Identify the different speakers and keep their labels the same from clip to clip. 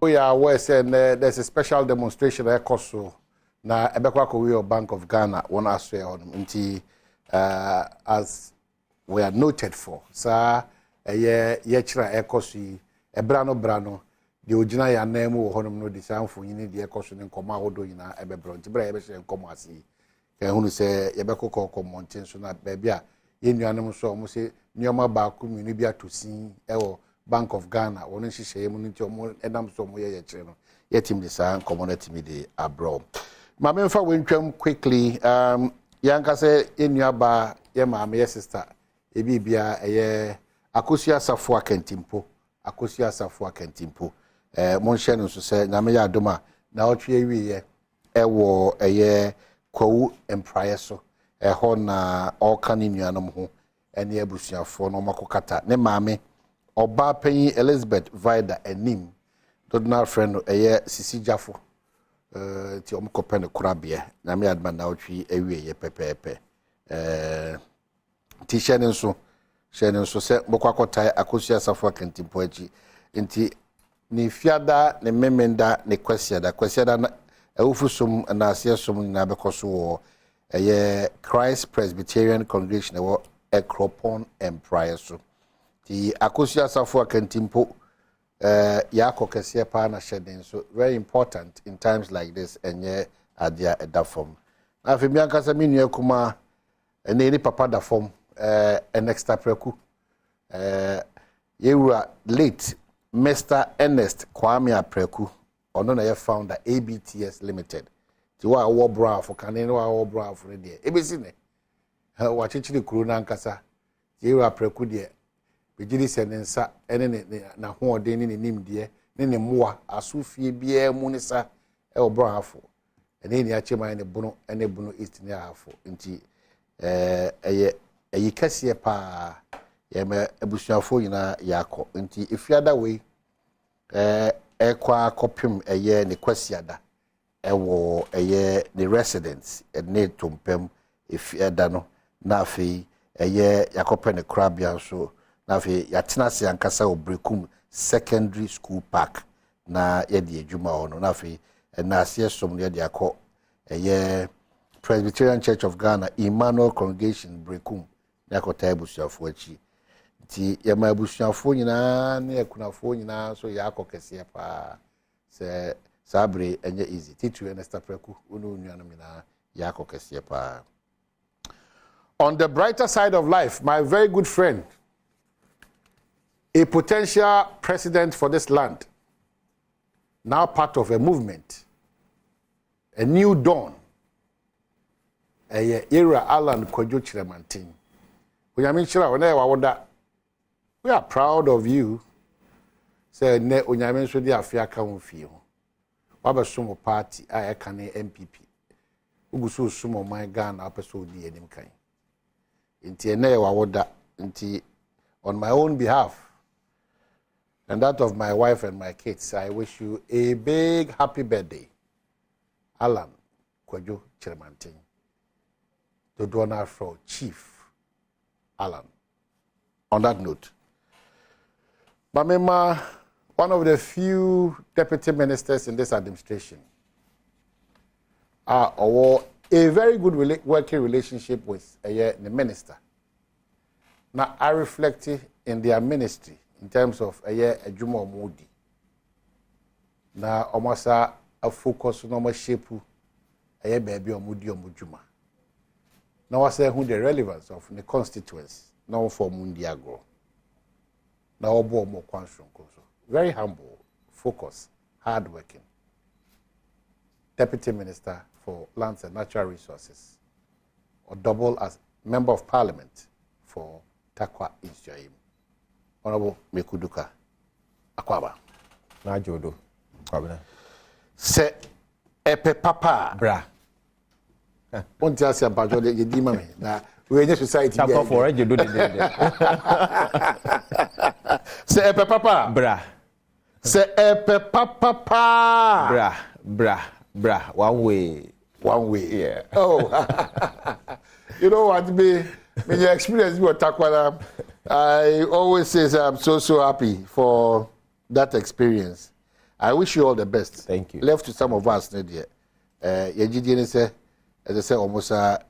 Speaker 1: We are aware there's a special demonstration at Koso. Na Ebekwa Bank of Ghana one aswe on as we are noted for. Sa yechira ekosi brano the original ya name wo honom no disanfo yini de ekoso ne nkoma hodo yina ebebro nti bra yebehye nkomo ase ke hunu se yebekoko komonten so na baabi a yenuanom so mo se nyoma ba ku minu bi atosin ewo Bank of Ghana won nhihye mu nti omo enam so mo ye yechire no yetim de sa community mi de abro. Mama mfa wentwam quickly yanka se enuaba ye maame ye sister ebi bia eye akosia safo akantimpo mon hye no so se na me ya adoma na otwe awie ye ewo eye kwawu empraye so ho na oka ne nuanom ho ene abusuafo no makokata ne maame oba panyin Elizabeth Vida enim dodna friend eye Sisi Jafo ti omkope ne kurabia na me adma na otwi awie ye pepepe ti shene nso se mokwakotai akosia safo akantimpo achi nti ni fiada ne memenda ne kwasiada na awufusum na asiasum na bekoso wo eye Christ Presbyterian Congregation wo Ekropon Empire so ti akosia safo akantimpo yako kese pa na shedin so very important in times like this enye adia edafom na afemi ankasa minu akuma ene papa da form an extra preku yewura late Mr. Ernest Kwame Apreku ono na ye founder ABTS Limited ti wa wo bra for kanene wa wo bra for de ebesi ne wa chichiri kuru na nkasa yewura Apreku de bejiri senensa ene na hoɔden ne nim de ne moa asofie bia mu ne sa e wo bra afo ene ni acheman ne bunu east ne afo nti eyi kase pa yema abusuafo nyina yakọ nti ifiada we ekwa kopim eye ne kwasiada ewo eye ne residents ne tompem ifiada no na afi eye yakope ne krabia so na afi yatena se ankasa obrekum secondary school park na yedi adwuma ono na afi na asiesom yedi akọ eye Presbyterian Church of Ghana Emmanuel Congregation brekum na akọta abusuafo achi ti yema abusuafo nyina na yakunafo nyina so yakọ kese pa se sabre enye easy titu Ernest Apreku unu nuanum nyina yakọ kese pa. On the brighter side of life, my very good friend, a potential president for this land, now part of a movement, a new dawn, a era Alan Kojo Chiremantin. We are proud of you. Say ne onyame so di afia ka ho fie ho. Waba sumo party a eka ne MPP. Uguso sumo man Ghana apeso di enim kan. Nti ene wawoda nti on my own behalf and that of my wife and my kids, I wish you a big happy birthday. Alan Kojo Chiremantin. The donor for Chief Alan. On that note, Bamema, one of the few deputy ministers in this administration, or a very good working relationship with the minister. Now, I reflect in their ministry in terms of Ejuma Modi. Now, almost a focus on our shape, baby Omudi Omujuma. Now, I say who the relevance of the constituents, now for Mundiagro. Now, more very humble, focused, hardworking. Deputy Minister for Lands and Natural Resources, or double as Member of Parliament for Takwa Insjoim. Honorable Mekuduka Akwaba.
Speaker 2: Najodo.
Speaker 1: Se epe papa.
Speaker 2: Bra.
Speaker 1: Won't you say about the Yedimame? Now, we're in society.
Speaker 2: Chapter for you do the
Speaker 1: Se epe papa.
Speaker 2: Bra.
Speaker 1: Se epe papa.
Speaker 2: Bra. One way.
Speaker 1: Yeah. Oh. You know what, me your experience with Takwara, I always say I'm so happy for that experience. I wish you all the best.
Speaker 2: Thank you.
Speaker 1: Left to some of us, Nadia. Yejidi say, as I say, almost but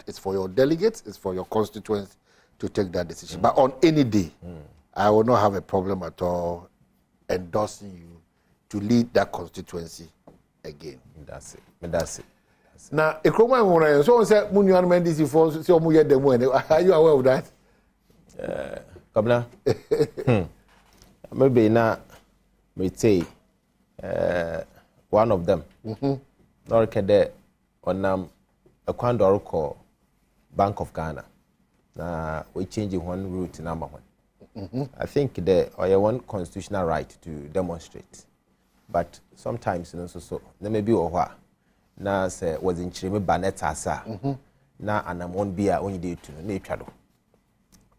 Speaker 1: it's for your delegates, it's for your constituents to take that decision. But on any day, I will not have a problem at all endorsing you to lead that constituency again.
Speaker 2: That's it.
Speaker 1: Now, a Kroma woman, so said, Munian Mendes, for so much the money. Are you aware of that?
Speaker 2: Kabla. Maybe not, may say, one of them. Nor kede on a quandor call Bank of Ghana. Now, we change one route number one. I think there are one constitutional right to demonstrate. But sometimes, so there may be a while. Now, say, was in Chime Banet Asa. Now, and I'm one beer only day to nature.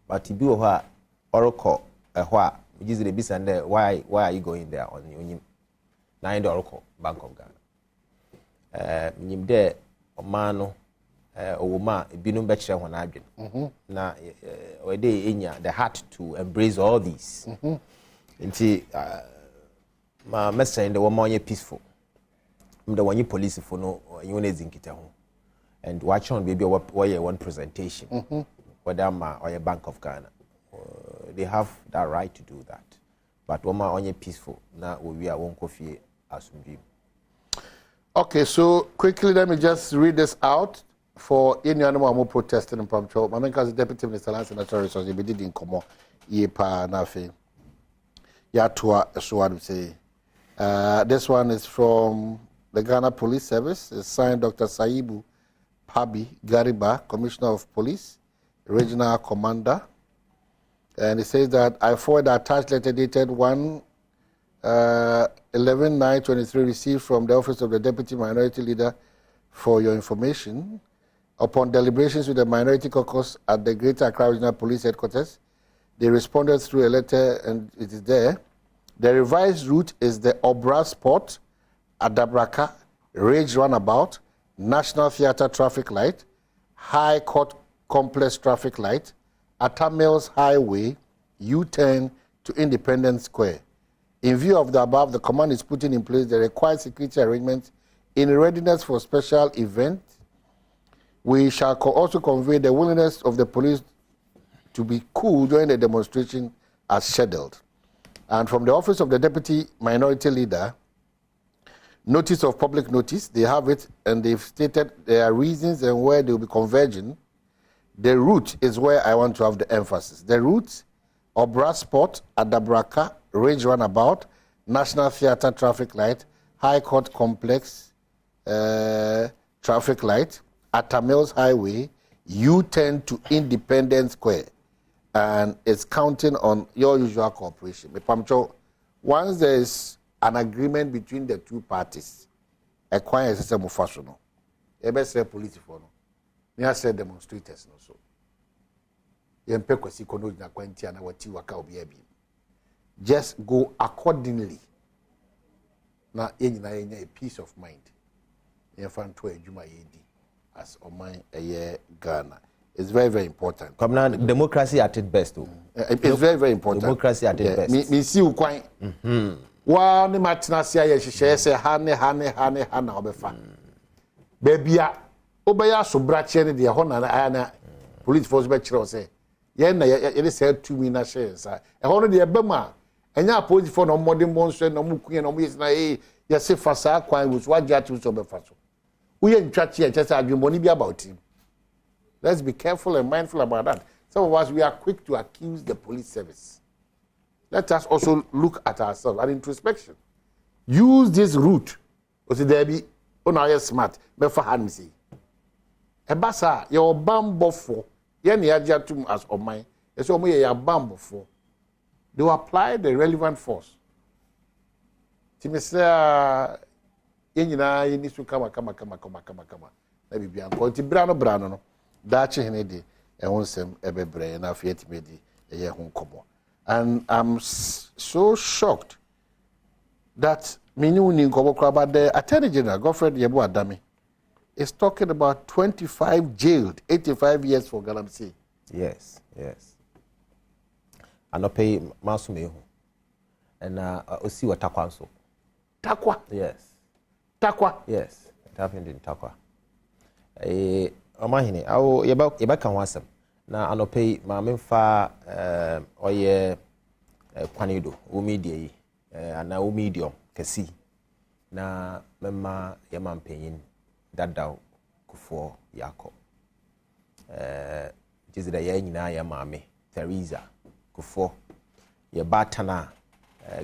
Speaker 2: But to be a while, Oracle, a while, which is the business, and there, why are you going there on your $9 Oracle Bank of Ghana? Nim there, Omano, Oma, Binum Betcher when I've been. Now, the heart to embrace all these. My message in the one more peaceful. The one you police for no, you need to and watch on baby one presentation. Whether or your Bank of Ghana, they have that right to do that. But one more peaceful now we are one coffee as we.
Speaker 1: Okay, so quickly let me just read this out for any animal more protesting in Pamcho. My man, Deputy Minister Lands and Natural Resources, we did in Como, Yepa Nafi. Yatua, so I would say. This one is from the Ghana Police Service. It's signed Dr. Saibu Pabi Gariba, Commissioner of Police, Regional Commander. And it says that I forward the attached letter dated 11/9/23 received from the Office of the Deputy Minority Leader for your information. Upon deliberations with the Minority Caucus at the Greater Accra Regional Police Headquarters, they responded through a letter, and it is there. The revised route is the Obra Sport, Adabraka, Rage Runabout, National Theatre Traffic Light, High Court Complex Traffic Light, Atta Mills Highway, U-turn to Independence Square. In view of the above, the command is putting in place the required security arrangements in readiness for special events. We shall also convey the willingness of the police to be cool during the demonstration as scheduled. And from the Office of the Deputy Minority Leader, notice of public notice, they have it, and they've stated their reasons and where they will be converging. The route is where I want to have the emphasis. The route, Obra Sport, Adabraka, Range Runabout, National Theatre Traffic Light, High Court Complex Traffic Light, Atta Mills Highway, U-turn to Independence Square. And it's counting on your usual cooperation. Once there is an agreement between the two parties, a quiet system of fashion, a say police for no, near say demonstrators no so. Just go accordingly. Now, a peace of mind. As Oman Ghana. It's very, very important.
Speaker 2: Come now, democracy at its best.
Speaker 1: It's very, very important.
Speaker 2: Democracy at its best.
Speaker 1: Me see you quite. One matina say she say hane obefa. Baby obeya so brache ne de ho na police force be kire say. Ye na ye say 2 million shares. E ho no de be ma. Enya police for no modern bonso no mukunye no yes na ye say fasa kwan wo so agya to so be fa so. We ain't chatty and just argue money about him. Let's be careful and mindful about that. Some of us, we are quick to accuse the police service. Let us also look at ourselves, at introspection. Use this route. There be smart. Ebasa, your bambo for. Yen yajatum as of mine. Yes, your bambo for. They will apply the relevant force. Timisa. Yenina you need to come. Na bibia nko ti brano no da che hene de e wonsem ebebre na afiet medi ye ho nkomo. And I'm so shocked that minu ni nkomo kra ba the Attorney General Godfred Yebu Adami is talking about 25 jailed, 85 years for
Speaker 2: and osi wa Takwa so.
Speaker 1: Takwa?
Speaker 2: Yes.
Speaker 1: Takwa?
Speaker 2: Yes, it happened in Takwa. Omahini, awo yeba kan wasem na anope ma memfa oye kwanido wo media yi ana wo medium kesi na memma yema mpanyin dadaw kufo yako jizida ya nyina ya maame Teresa kufo ye batana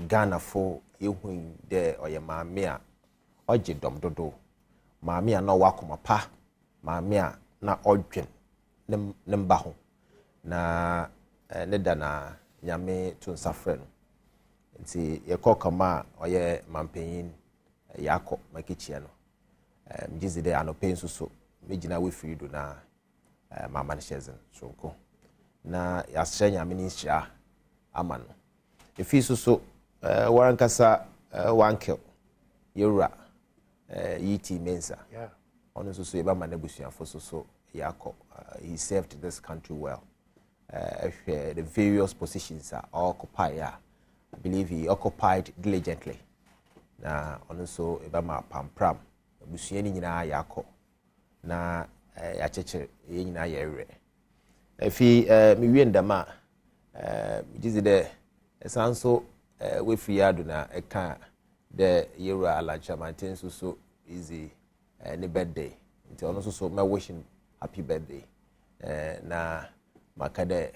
Speaker 2: Ghana fo yehun de oye maame a oje dom dodo maame a na wakoma pa maame a na odwen ne mba ho na ne da na nyame to nsafre no nti ye kama oye mampanyin yako makichia no mjizi de anope nsuso mejina we free do na mama ne shezen sonko na yashe nyame ni hia ama no efi so warankasa wankel yura yiti mensa
Speaker 1: yeah
Speaker 2: ono so yeba manabusuafo so yako he served this country well the various positions are occupied. I believe he occupied diligently na ono so yeba ma pampram busuani nyina yako na yacheche ye nyina yere efi mi wiendama jizi de esanso we free adu na eka de yura alacha maintain so easy ne birthday nti ono so my wishing happy birthday na makade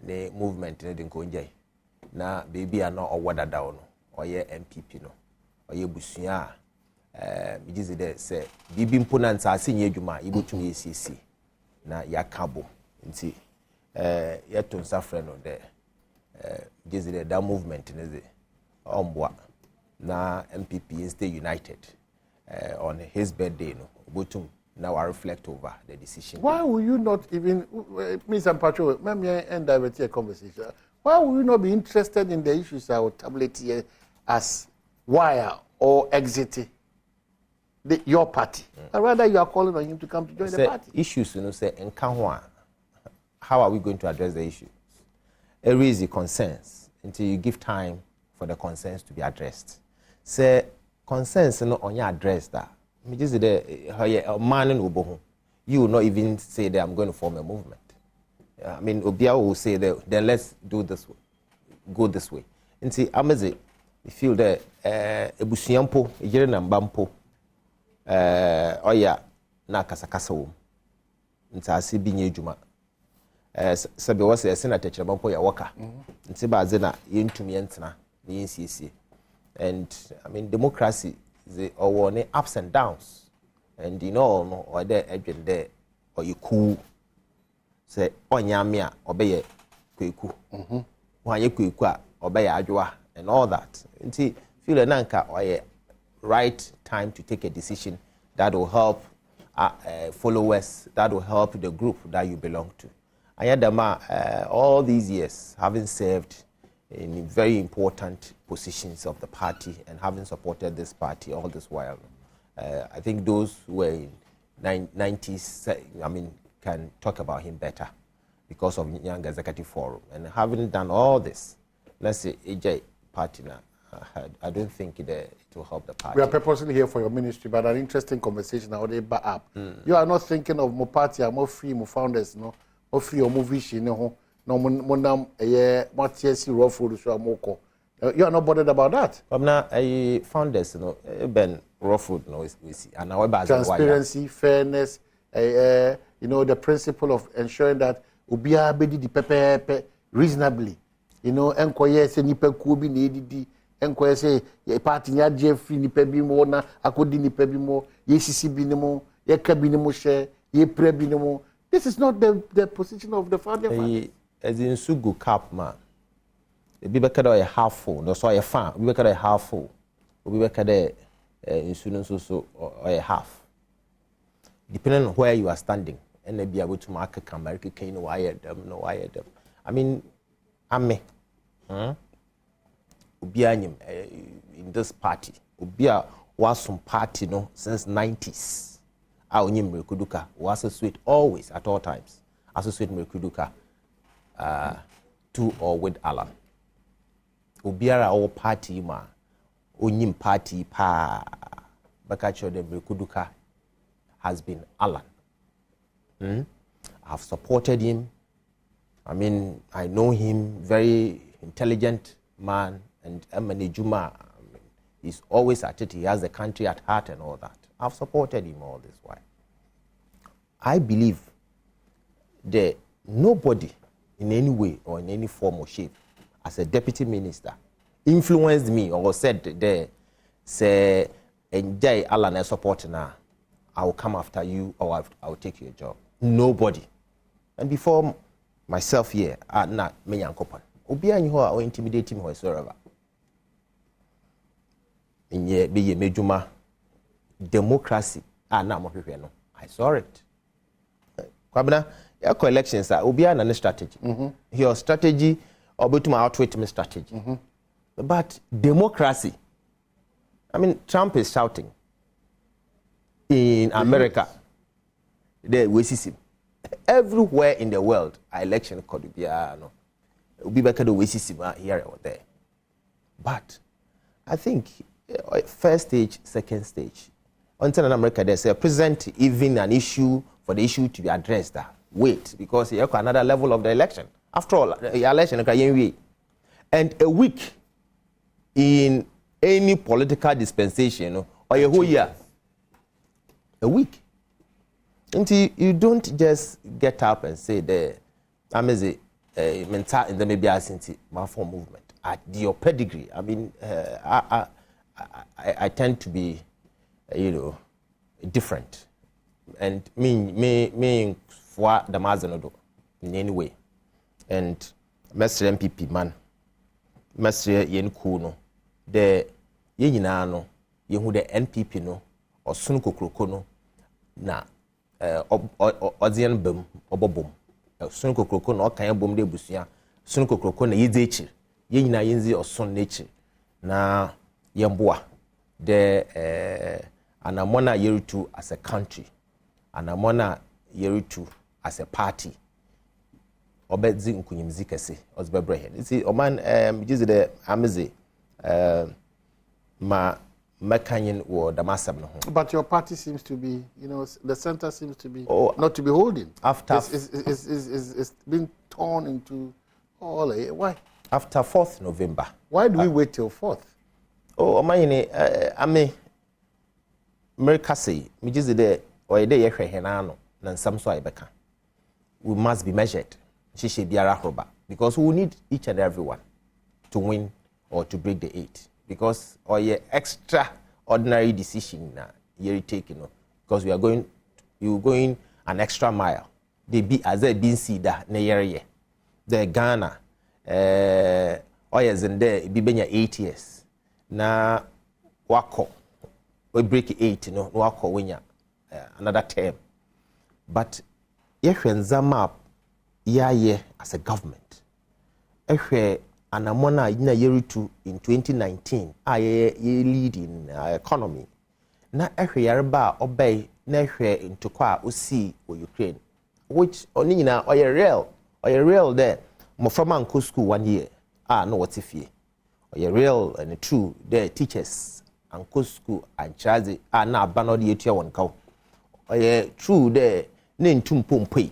Speaker 2: ne movement ne dinko njai na baby a no owodada no oye MPP no oye busua bijizi de se bibi mpo na ntase nye adwuma ibotumi esisi na yakabo nti yeto nsafre no de bijizi de that movement ne ze ombwa na MPP stay united on his birthday no botum now I reflect over the decision.
Speaker 1: Why will you not even Mr. Pacho, let me end direct a conversation. Why will you not be interested in the issues I will tablet here as wire or exit your party? Or rather you are calling on him to come to join the party.
Speaker 2: Issues, you know, say in Kanwa, how are we going to address the issues? Raise the concerns until you give time for the concerns to be addressed. Say concerns no on your address that. Me just the man in Ubohu. You will not even say that I'm going to form a movement. I mean, Obia will say that then let's do this way, go this way. And see, Amaze, you feel that Ebusiampo, Ejere Mbampo, Oya, na kasakasa wom. Nti asi binye juma. Sabe wase senator Chambampo ya waka. Nti ba zena yentumi yentena, yensiesie. And I mean, democracy the or ups and downs, and you know, or there agent there, or you cool say onyamia obey kweku. When you kwekwa obey adwa and all that. And see, feel a nanka or a right time to take a decision that will help followers, that will help the group that you belong to. Ayadama, all these years having served in very important positions of the party and having supported this party all this while. I think those who were in 90s, I mean, can talk about him better because of Young Executive Forum. And having done all this, let's say, AJ party now, I don't think it will help the party.
Speaker 1: We are purposely here for your ministry, but an interesting conversation how they back up. You are not thinking of more party, more free, more founders, no, more free or more vision, no. No, monam Matiasi raw food so amoko. You are not bothered about that.
Speaker 2: I'm not a founders, no, Ben raw food, no, we see. And now
Speaker 1: transparency, fairness, you know, the principle of ensuring that ubia bedi di pepe reasonably. You know, enkoye se nipa kubi ni edidi, enkoye se party nya Jeffrey nipa bi mo na akodi nipa bi mo, ye sisi bi ni mo, ye ka bi ni mo share, ye pre bi ni mo. This is not the position of the founding fathers.
Speaker 2: As in Sugu Cap man, the Bibeka a half full, no, so a fan, Bibeka a half full, Bibeka insurance also or a half. Depending on where you are standing, and they be able to mark a American cane, wire them, no wire them. I mean, Ame, Ubianim in this party, Ubia was some party no since 90s. Our name Merkuduka was associated always at all times, associate Merkuduka. To or with Alan. obiara o party ma onyim party pa bakacho de Brekuduka has been Alan. I've supported him. I mean, I know him, very intelligent man, and Emmanuel Juma, he's always at it. He has the country at heart and all that. I've supported him all this while. I believe that nobody in any way or in any form or shape, as a deputy minister, influenced me or said there, say, enjoy Alan support now, I will come after you or I will take your job. Nobody. And before myself here, not me yankopan. Obi anyi ho or intimidate him whatsoever. In ye be ye mejuma democracy na mo hwehwe no. I saw it. Kwabena, your elections are obi an strategy. Your strategy or betuma outwit me strategy. But democracy, I mean, Trump is shouting in America. The racism everywhere in the world. Election could be no. Be back the racism here or there. But I think first stage, second stage. Until in America, there's a present even an issue for the issue to be addressed. Wait, because you have another level of the election. After all, the election and a week in any political dispensation or a whole year. A week. Until you don't just get up and say the amazing mental in the maybe my form movement at your pedigree. I mean, I tend to be, different, and me for the Mazanodo in any way, and Mr. MPP man, Mr. Yen Kuno, the Yenano, Yehu the NPP no, or Sunko Krokono, na. Odzian bum obobum sunko kroko na okan bom de busia sunko kroko na yedze echi ye nyina yenzi oson na echi na yemboa de anamona yerutu as a country, anamona yerutu as a party obedzi nkunyimzi kese ozbebre here. You see oman just the ameze ma Mekanyin or Damasam.
Speaker 1: But your party seems to be, the center seems to be not to be holding.
Speaker 2: After
Speaker 1: it's been torn into all. Why?
Speaker 2: After 4th November.
Speaker 1: Why do we wait till 4th?
Speaker 2: Oh, I mean, America say, me just the or day henano than some so ibeka. We must be measured. She biara roba because we need each and everyone to win or to break the 8. Because or your extraordinary decision na you're taking, because you going an extra mile. They be as they been see that na year the Ghana or yes in there be been 8 years na wako we break 8 wako winya another term. But yehwenzama ya as a government anamona ina yerutu in 2019 ye lead in economy na ehwe yareba obey na ehwe ntokwa osi o Ukraine, which oni nyina oye real there moframa nko school 1 year no what fie oye real and true there teachers anko school and chaze na abano de etua won kaw oye true there ne ntumpompoi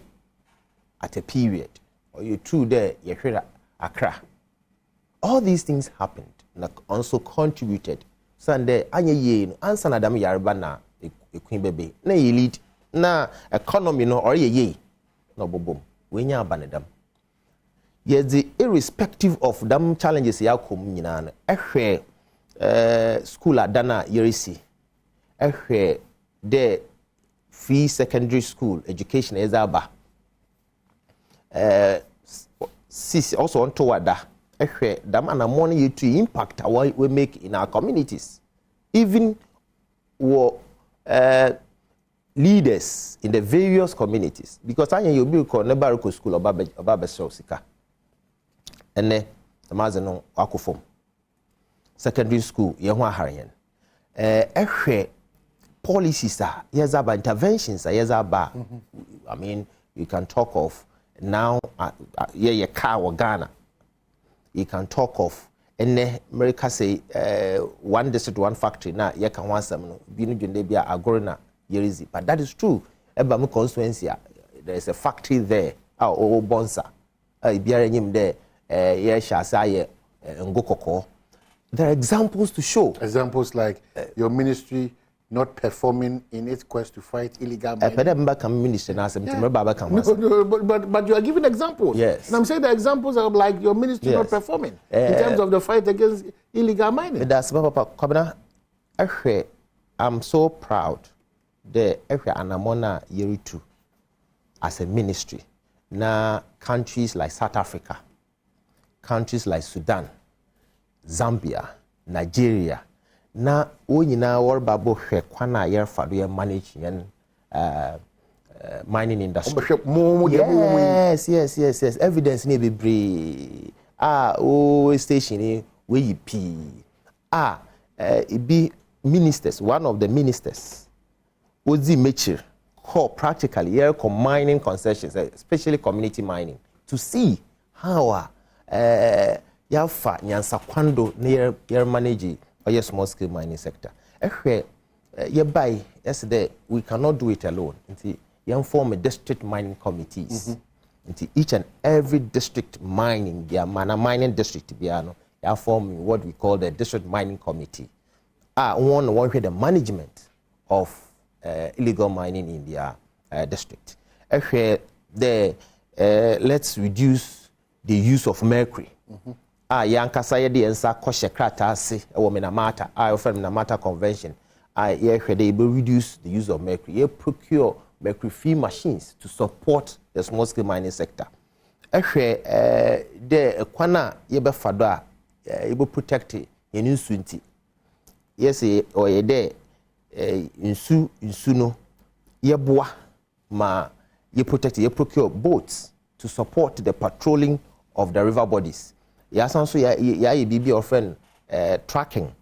Speaker 2: at a period oye true there yehwera Accra. All these things happened and also contributed. Sunday, anya ye answer na dam yarba na equin bebe na ye lead na economy no or ye no bobom we nya abanedam. Yet the irrespective of them challenges ya kom nyina no ehwe school adana yerisi ehwe the free secondary school education ezaba sis also on toward that. That man money you to impact what we make in our communities, even leaders in the various communities. Because I you be called Nebaruko School or Babesho Sika, and then the Mazano Akufom secondary school Yahwa Harian. Policies are yes about interventions are yes about. I mean, you can talk of now car or Ghana. You can talk of ene America say one district one factory na ye ka ho asem no bi no dwende bia agoro na yerizi, but that is true. Eba me constituency there is a factory there o bonsa biara nyim there ye sha say ngokoko. There are examples to show.
Speaker 1: Examples like your ministry not performing in its quest to fight illegal mining. But you are giving examples.
Speaker 2: Yes.
Speaker 1: And I'm saying the examples are like your ministry not performing in terms of the fight against illegal mining.
Speaker 2: That's Papa. I'm so proud that Anamona Yeritu as a ministry. Now countries like South Africa, countries like Sudan, Zambia, Nigeria, na wonyina warbabo hwe kwana yer fado ye manage yen mining industry. Yes. Evidence ni bebre. Station ni we pi. It be ministers, one of the ministers Ozi Mechi call practically here mining concessions, especially community mining, to see how yafa nyansa kwando near manage or small scale mining sector. Yesterday we cannot do it alone. You form a district mining committees. Each and every district mining, mining district, you form what we call the district mining committee. One with the management of illegal mining in their district. Let's reduce the use of mercury. Yankasa yedi ensa koshe krata ase ewo Minamata from Minamata Convention. They will reduce the use of mercury. They procure mercury-free machines to support the small-scale mining sector. The kwana yebe fado yebe protect yenu nsunti. Yes, or ye insu no yeboa ma ye protect ye procure boats to support the patrolling of the river bodies. Yes, also ya BB or friend tracking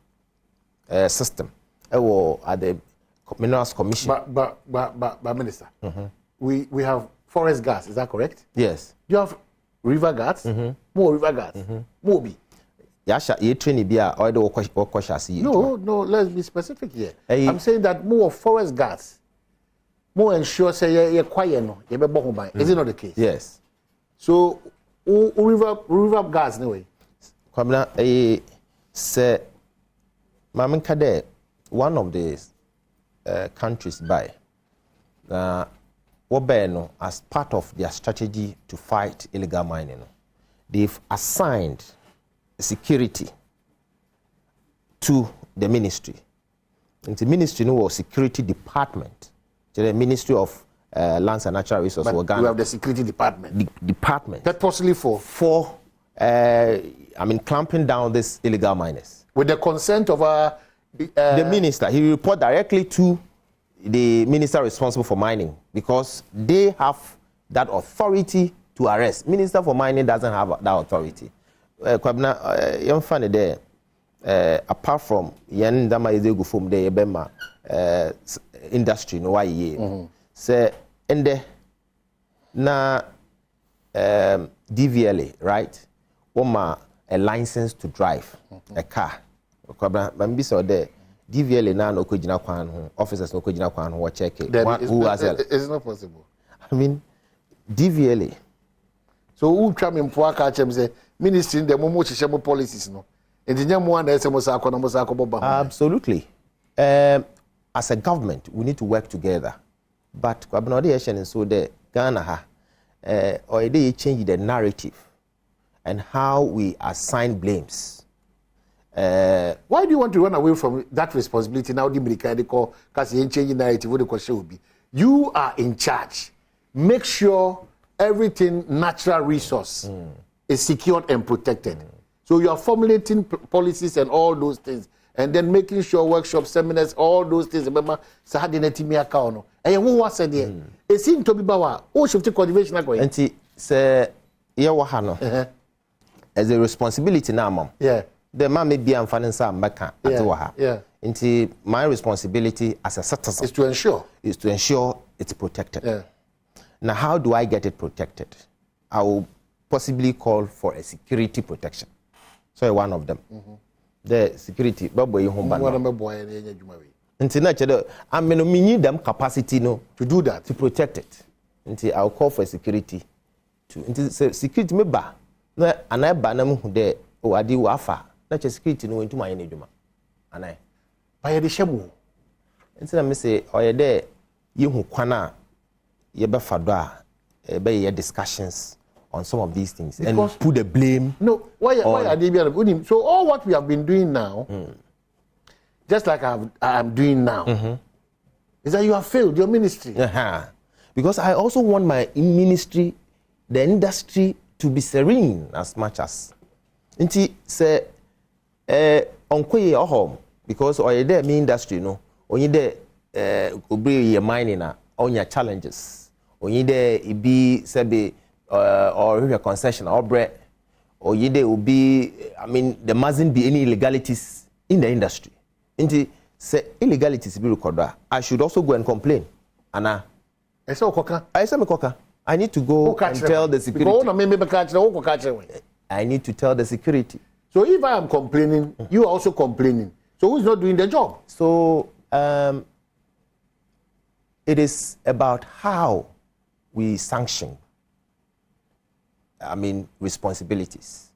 Speaker 2: system at the Minerals Commission.
Speaker 1: But Minister, we have forest gas, is that correct?
Speaker 2: Yes.
Speaker 1: You have river gas, more river gas, more be.
Speaker 2: Yasha, you train bia or the wakwashasi.
Speaker 1: No, let's be specific here. I'm saying that more forest gas, more ensure say you're quiet no, you be bohomai. Is it not the case?
Speaker 2: Yes.
Speaker 1: So river gas anyway.
Speaker 2: Kwabna say Mamin Kade, one of the countries by Wobeno as part of their strategy to fight illegal mining. They've assigned security to the ministry. And the ministry was security department. The Ministry of Lands and Natural Resources.
Speaker 1: But we have the security department.
Speaker 2: Department.
Speaker 1: That possibly for
Speaker 2: clamping down these illegal miners.
Speaker 1: With the consent of
Speaker 2: the minister. He report directly to the minister responsible for mining because they have that authority to arrest. Minister for mining doesn't have that authority. Kwabna, young funny there. Apart from yen dama izegu from the yebema industry no why say ende na DVLA, right? Woma a license to drive a car. Kwabna bambisa there DVLA na no kujina kwan ho officers no kujina kwan ho check it.
Speaker 1: It's not possible.
Speaker 2: I mean DVLA.
Speaker 1: So who try me mpoaka chem say ministry in the momo chishemo policies no.
Speaker 2: Absolutely. As a government, we need to work together. But so the Ghana already change the narrative and how we assign blames.
Speaker 1: Why do you want to run away from that responsibility now? Because you change the narrative. You are in charge. Make sure everything natural resource is secured and protected. So you are formulating policies and all those things, and then making sure workshops, seminars, all those things. Remember, Sahadine Timia Kauno. And who was said here? It seemed to be Bawa. Oh, shifted cultivation.
Speaker 2: And say, Yawahano as a responsibility now, mom.
Speaker 1: Yeah.
Speaker 2: The man may be unfunding some Mecca.
Speaker 1: Yeah.
Speaker 2: And my responsibility as a citizen
Speaker 1: is to ensure
Speaker 2: it's protected.
Speaker 1: Yeah.
Speaker 2: Now, how do I get it protected? I will possibly call for a security protection. So one of them. The security, Babo Yumba. Until I mean, we need them capacity no
Speaker 1: to do that,
Speaker 2: to protect it. Until I'll call for security to security me ba. No, and I banam who there or adi wafa. Not just security no into my enejuma. And I
Speaker 1: by the shamu.
Speaker 2: Until I say, oh, you're there, you who kwana, you be fadwa, be your discussions on some of these things because and put the blame.
Speaker 1: No, why are they being? So all what we have been doing now, just like I'm doing now, is that you have failed your ministry.
Speaker 2: Because I also want my ministry, the industry, to be serene as much as. Nti say, onkoye your home because or there me industry no, only there obey your mining on your challenges. Only there it be say or a concession or bread, or there will be. I mean, there mustn't be any illegalities in the industry. Nti say illegalities be recorded. I should also go and complain. Anna. I say I need to go and tell the security. I need to tell the security.
Speaker 1: So if I am complaining, you are also complaining. So who's not doing the job?
Speaker 2: So it is about how we sanction. I mean, responsibilities.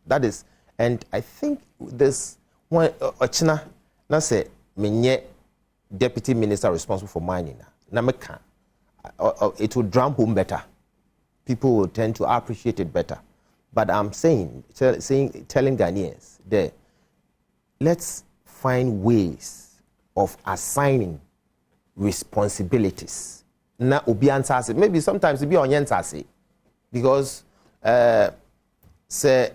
Speaker 2: That is, and I think this one, Ochina, na say, menye deputy minister responsible for mining. Na meka. It will drum home better. People will tend to appreciate it better. But I'm telling Ghanaians that let's find ways of assigning responsibilities. Na obi answer maybe sometimes it be on answer because say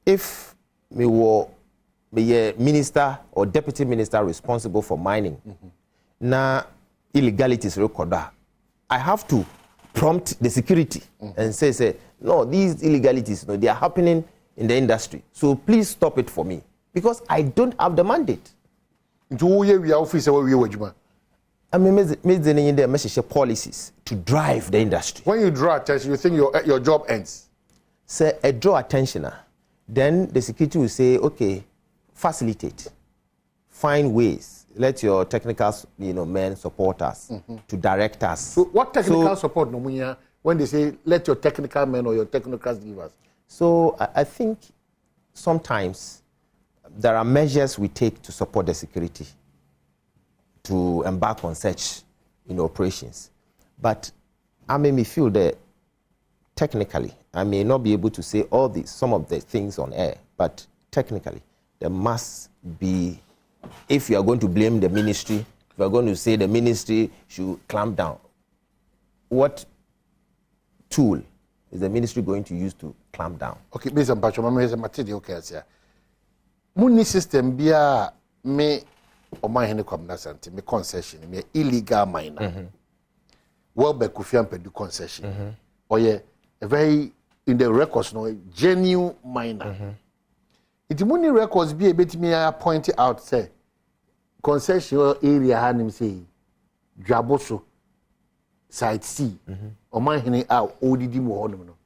Speaker 2: if me were a minister or deputy minister responsible for mining, na illegalities recorded. I have to prompt the security and say, no, these illegalities, no, they are happening in the industry. So please stop it for me because I don't have the mandate. I mean, the policies to drive the industry.
Speaker 1: When you draw attention, you think your job ends.
Speaker 2: Say, I draw attention, then the security will say, okay, facilitate, find ways. Let your technical, men support us to direct us.
Speaker 1: So what technical support, Nomunya, when they say let your technical men or your technocrats give us?
Speaker 2: So I think sometimes there are measures we take to support the security to embark on such operations. But I may feel that technically, I may not be able to say some of the things on air, but technically there must be. If you are going to blame the ministry, if you are going to say the ministry should clamp down, what tool is the ministry going to use to clamp down?
Speaker 1: Okay, Mr. Mpacho, Mama is a material okay, sir. Muni system bia me or my hand comnasante, me concession, me illegal miner. Well, be Kufian Pedu concession. Or a very in the records, no genuine miner. It money records be a bit me point out say concession area hanim say Dwaboso side C or my henny out ODD no.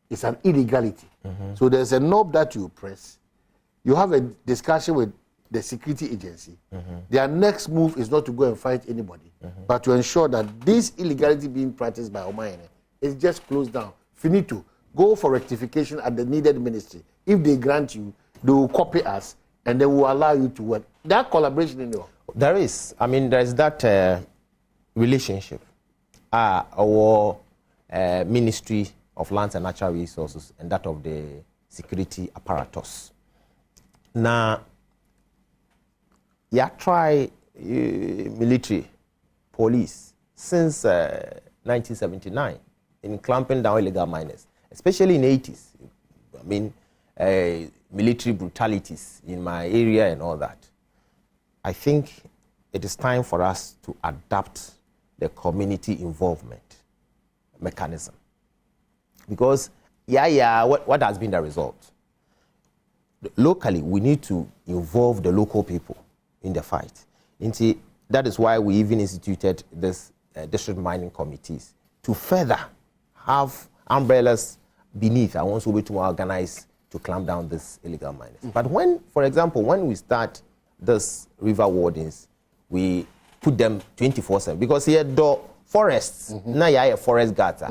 Speaker 1: It's an illegality. So there's a knob that you press. You have a discussion with the security agency. Their next move is not to go and fight anybody, but to ensure that this illegality being practiced by Omayene is just closed down. Finito. Go for rectification at the needed ministry. If they grant you, they will copy us and they will allow you to work. That collaboration in your...
Speaker 2: There is. I mean, there is that relationship. Our Ministry of Lands and Natural Resources and that of the security apparatus. Now, try military, police since 1979 in clamping down illegal miners, especially in the 80s. I mean, military brutalities in my area and all that. I think it is time for us to adapt the community involvement mechanism. Because, what has been the result? Locally, we need to involve the local people in the fight. That is why we even instituted this district mining committees to further have umbrellas beneath. I want to be to organize to clamp down this illegal miners. But when, for example, when we start this river wardens, we put them 24/7 because here do forests. Now you are forest guards.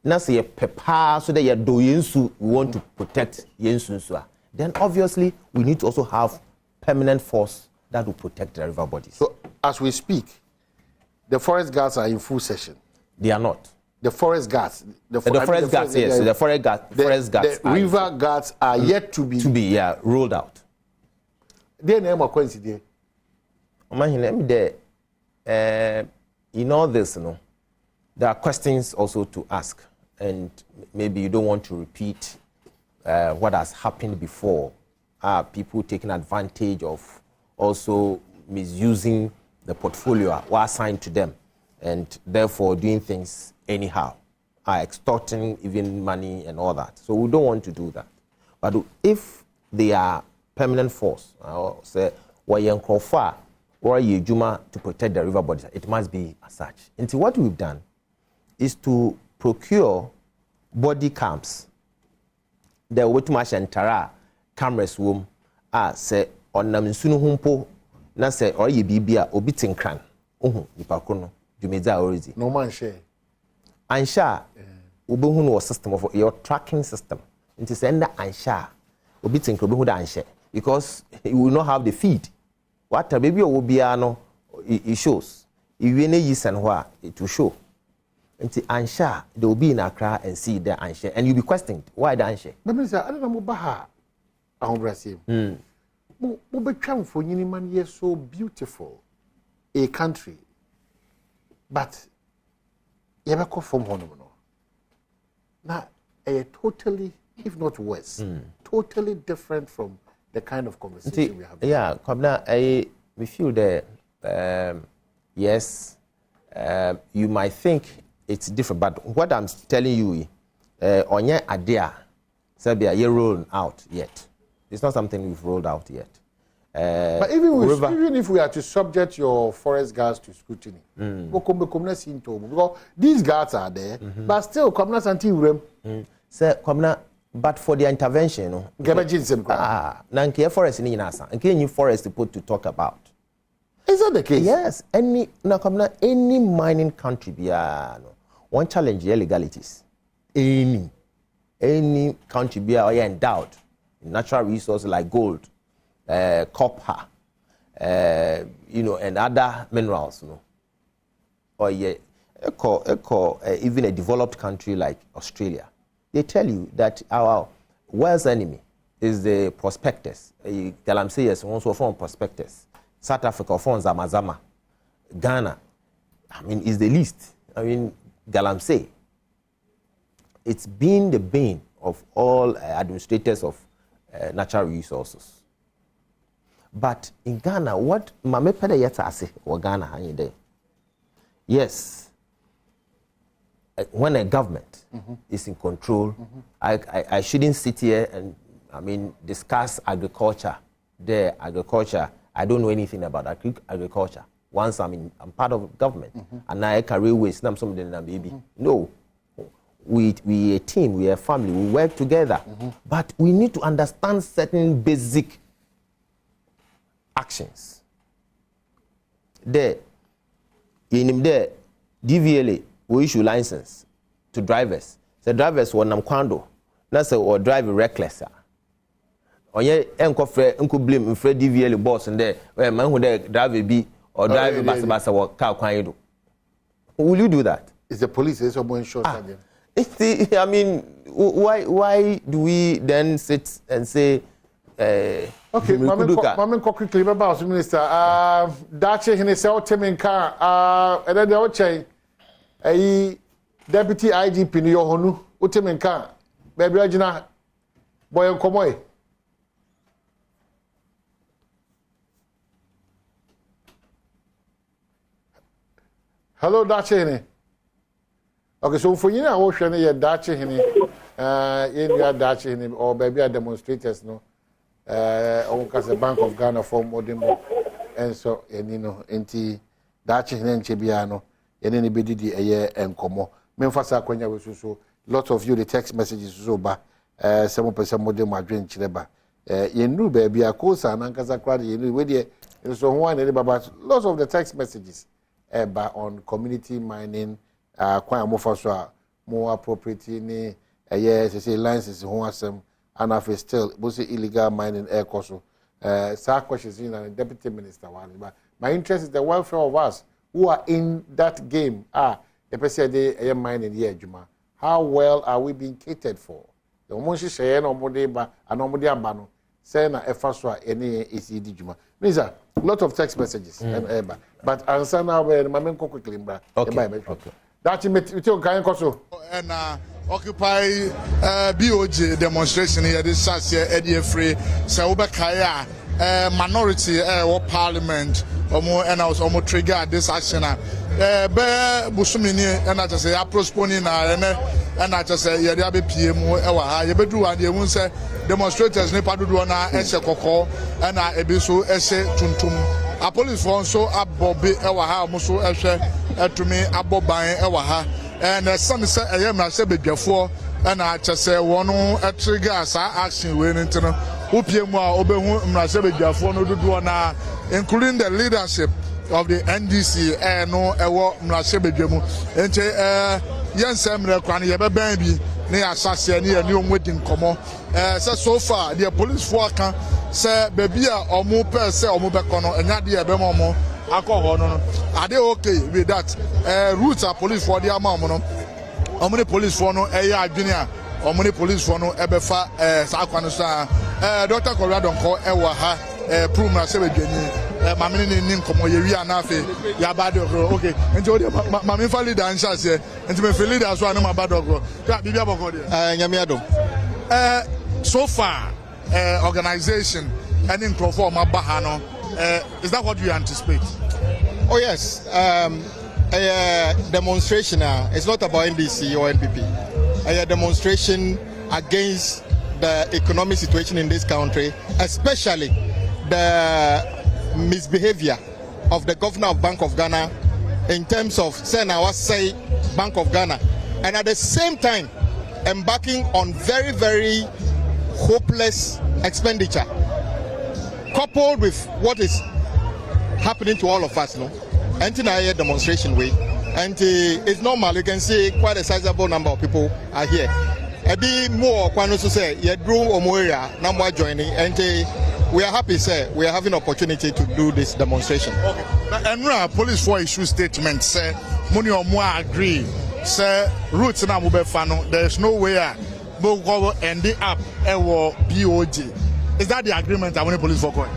Speaker 2: Now say pepper so that you do yensu, we want to protect yensu. Then obviously we need to also have permanent force that will protect the river bodies.
Speaker 1: So as we speak, the forest guards are in full session.
Speaker 2: They are not.
Speaker 1: The forest guards.
Speaker 2: The forest guards, yes. The forest guards.
Speaker 1: The river guards are yet to be
Speaker 2: rolled out.
Speaker 1: They name a coincidence.
Speaker 2: In all this, there are questions also to ask, and maybe you don't want to repeat what has happened before. People taking advantage of also misusing the portfolio were assigned to them, and therefore doing things anyhow, extorting even money and all that. So we don't want to do that. But if they are permanent force, say, or Juma to protect the river bodies, it must be as such. And so what we've done is to procure body cams. The way to match and tara cameras room say on Naminsunu Humpo, na say or ye bibia obitin cran. Nipakono, Jumeza already.
Speaker 1: No man share.
Speaker 2: Ansha, Ubuhun was system of your tracking system. It is under Ansha, obitin Krobuda Anshe, because you will not have the feed. What a baby will be it shows. If you need and what it will show. Until Ansha, they will be in Accra and see the Ansha, and you'll be questioned why the Ansha.
Speaker 1: Let me say, I don't know Baha. I'm Brazil. Mubekam for Yiniman, yes, so beautiful a country, but you ever come from home. Now, a totally, if not worse, totally different from the kind of conversation we have.
Speaker 2: Yeah, Kwabena, we feel that yes, you might think it's different, but what I'm telling you, on your idea, Serbia, you're rolling out yet. It's not something we've rolled out yet.
Speaker 1: But even if we are to subject your forest guards to scrutiny, because these guards are there, but still,
Speaker 2: but for their intervention, forest in new forest to put to talk about.
Speaker 1: Is that the case?
Speaker 2: Yes. Any mining country one challenge illegalities. Any country be endowed in natural resources like gold, copper, and other minerals, or even a developed country like Australia. They tell you that our worst enemy is the prospectors. Galamsey also from prospectors. South Africa from Zamazama. Ghana, is the least. Galamsey. It's been the bane of all administrators of natural resources. But in Ghana, what Mame Pede Yeta say or Ghana, yes. When a government is in control, I shouldn't sit here and discuss agriculture. I don't know anything about agriculture. Once I'm part of government, and now I can railways, I'm something baby. No, we a team, we a family, we work together. But we need to understand certain basic actions. In the DVLA, we issue license to drivers. The drivers were namkwando. That's or drive reckless. Onye enko blame Fred DVLA boss and there where man who there drive a B or drive basa or car kwan do. Will you do that?
Speaker 1: Is the police someone short
Speaker 2: why do we then sit and say
Speaker 1: okay, Mame quickly about Minister. Dache hine se otemenka and then the oche Deputy IGP ni yohonu otemenka baby agina boy nkomoy. Hello, Dache hine. Okay, so for you now, we share your Dache hine. In your Dache hine or baby demonstrators no. Because the Bank of Ghana form Odemo, and so enti Dache hine nchebiano. Any bidi a year and como. Memphasa kwenya we so lot of you the text messages so ba some person model my drink chileba. You knew baby a course and Ankaza crowd, you knew with you. So one about lots of the text messages on community mining, quite more appropriate in yes, say licenses who some and if still was illegal mining air course. Questions in and deputy minister one. But my interest is the welfare of us who are in that game. The person they mining here, Juma. How well are we being catered for? The woman she say no more ba and no more abano. Say na efaswa any ECD Juma. Means a lot of text messages but answer now when my men quickly bra. Okay. That you can also
Speaker 3: and occupy BOJ demonstration here this last year Eddie Free so Kaya minority or parliament and I was almost trigger this action be busumini and I just say postponing and I just say yeah be PM you be do and you say demonstrators ne padu do na ese kokko and ebi so ese tuntum a police for so abobe ewa ha mo so ehwe etumi aboban ewa ha and some say ayem na se bedwafo and I just say one trigger sa action we ntino opiem a obehu mrase bedwafo no dodo na including the leadership of the NDC no ewo mrase bedwamu ente yensem rekwan ye beban bi ne asase ne ye omwedi nkomo so far the police for kan say baby a omo per say omo be kono enya de e be mo alcohol no are they okay with that routes are police for the amount no omo police for no adwene a omo police for no e be fa sa kwano sa Dr. Korea don ko ewa ha prove na se bedwani mamene ni nkomo ye wi anafe ya bad okay enti o de mame fa leader answer se enti me fe leader so anama bad ogro bibia boko de
Speaker 4: nyame Adom
Speaker 3: so far organization and in conform abahano is that what you anticipate?
Speaker 4: Oh yes, a demonstration it's not about NDC or NPP. A demonstration against the economic situation in this country, especially the misbehavior of the governor of Bank of Ghana in terms of saying say Bank of Ghana, and at the same time embarking on very, very hopeless expenditure, coupled with what is happening to all of us, no? Anti-Naya demonstration way, and it's normal. You can see quite a sizable number of people are here. A bit more, to say, you drew Omoria, number joining, and we are happy, sir. We are having opportunity to do this demonstration.
Speaker 3: Okay. And police for issue statement say, money or more agree, say routes na mubefano. There is no way we go end up or BOG. Is that the agreement? I want police for going.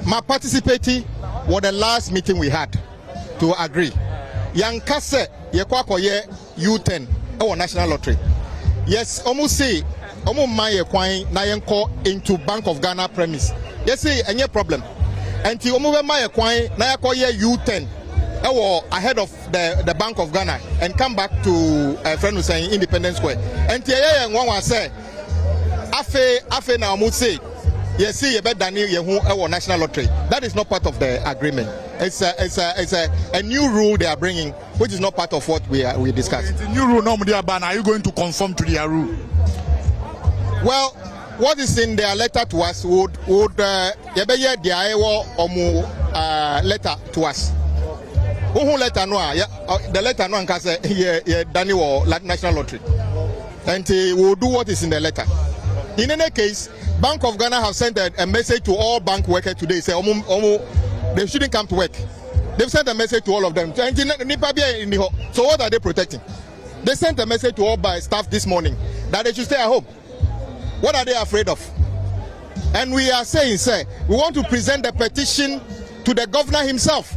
Speaker 4: My participating was the last meeting we had to agree. Yankase yekwakoye U10 or national lottery. Yes, almost say almost my coin na yenko into Bank of Ghana premise. Yes, say any problem. And almost my coin na yakoye U10 or ahead of the Bank of Ghana and come back to a friend who's saying Independence Square. And one was say afe na almost say yes, see, you bet Daniel Yehu national lottery. That is not part of the agreement. It's a new rule they are bringing, which is not part of what we discussed.
Speaker 3: It's a new rule, no, are you going to conform to their rule?
Speaker 4: Well, what is in their letter to us would letter to us. Who letter no? The letter no can say Daniel national lottery, and we will do what is in the letter. In any case, Bank of Ghana have sent a message to all bank workers today. Say, they shouldn't come to work. They've sent a message to all of them. So what are they protecting? They sent a message to all by staff this morning that they should stay at home. What are they afraid of? And we are saying, sir, we want to present the petition to the governor himself.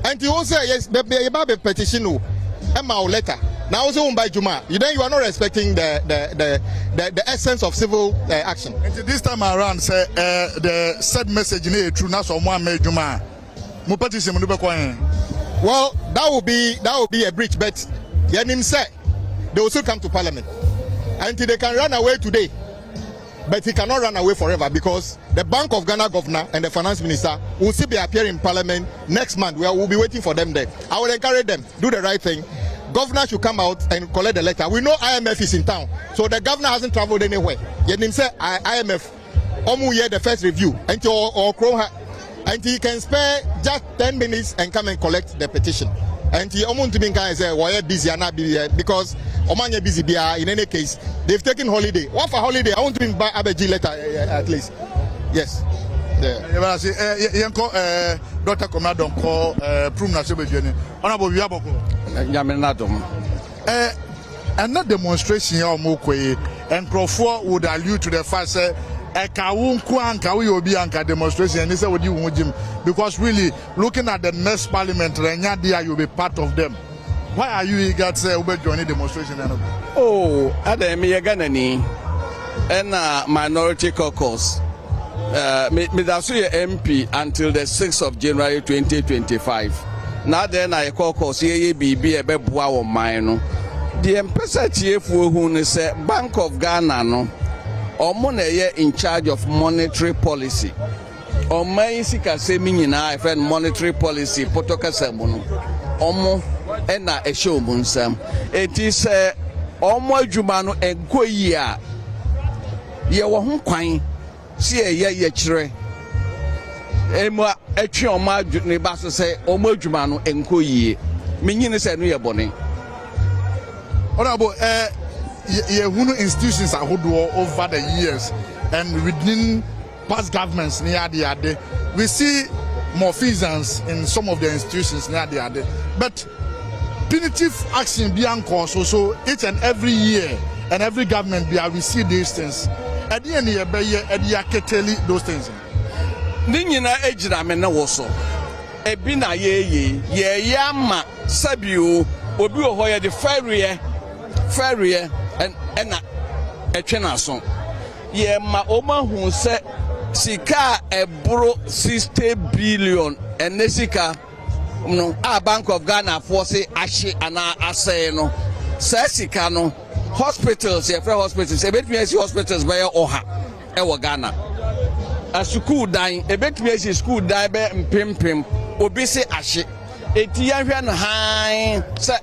Speaker 4: And he also say, yes, the petition, Emma letter. Now also by Juma, you are not respecting the essence of civil action.
Speaker 3: And this time around, say the said message in true now someone made Juma.
Speaker 4: Well, that will be a breach, but Yanim said they will still come to Parliament, and they can run away today, but he cannot run away forever because the Bank of Ghana governor and the finance minister will still be appearing in Parliament next month. We will be waiting for them there. I will encourage them do the right thing. governor should come out and collect the letter. We know IMF is in town, so the governor hasn't traveled anywhere. Yet him say IMF, hear the first review until and he can spare just 10 minutes and come and collect the petition. And he almost to be kind of say, why busy and not busy because Omanya busy in any case. They've taken holiday. What for holiday? I want to be back Abeji letter at least. Yes.
Speaker 3: Dr. Comadon call Prum National Journey. Honorable Yaboko.
Speaker 5: Yamenadom.
Speaker 3: And not demonstration or Mokwe and Crawford would allude to the fact that a Kawunka will be anchor demonstration and this is what you want him because really looking at the next parliament, Renyadia, you'll be part of them. Why are you eager to say over joining demonstration?
Speaker 5: Oh, Adom Yaganani and minority caucus. Midasuya MP until the 6th of January 2025. Now then I caucus ye be a Badwam Mpensenpensemu. The Empress who say Bank of Ghana no or money in charge of monetary policy. Or my sika semina friend monetary policy potoka semono. Omo ena a show munsam. It is omo jumano enkoyia. Ye wo ho kwan si ye chire. Ema etwe oma ne ba so say omo adwuma no enkoyie. Menyine say no ye bone.
Speaker 3: Honorable Yehunu institutions are over the years and within past governments near the other. We see malfeasance in some of the institutions near the other. But punitive action beyond cause so each and every year and every government we see these things. At the end of the year, those things.
Speaker 5: Ninyina ejira me na woso. Ebi na ye yama sabiu obi wo hoye de fairye and etwena so. Ye ma oma hu se sika ebro 60 billion and sika no a Bank of Ghana for say ashe ana asay no. Sa sika no hospitals ye free hospitals ebetumi asi hospitals by oha e wo Ghana. A school dying, a bit me school die be mpempem, obi se ashe. Eti yanhwe no han se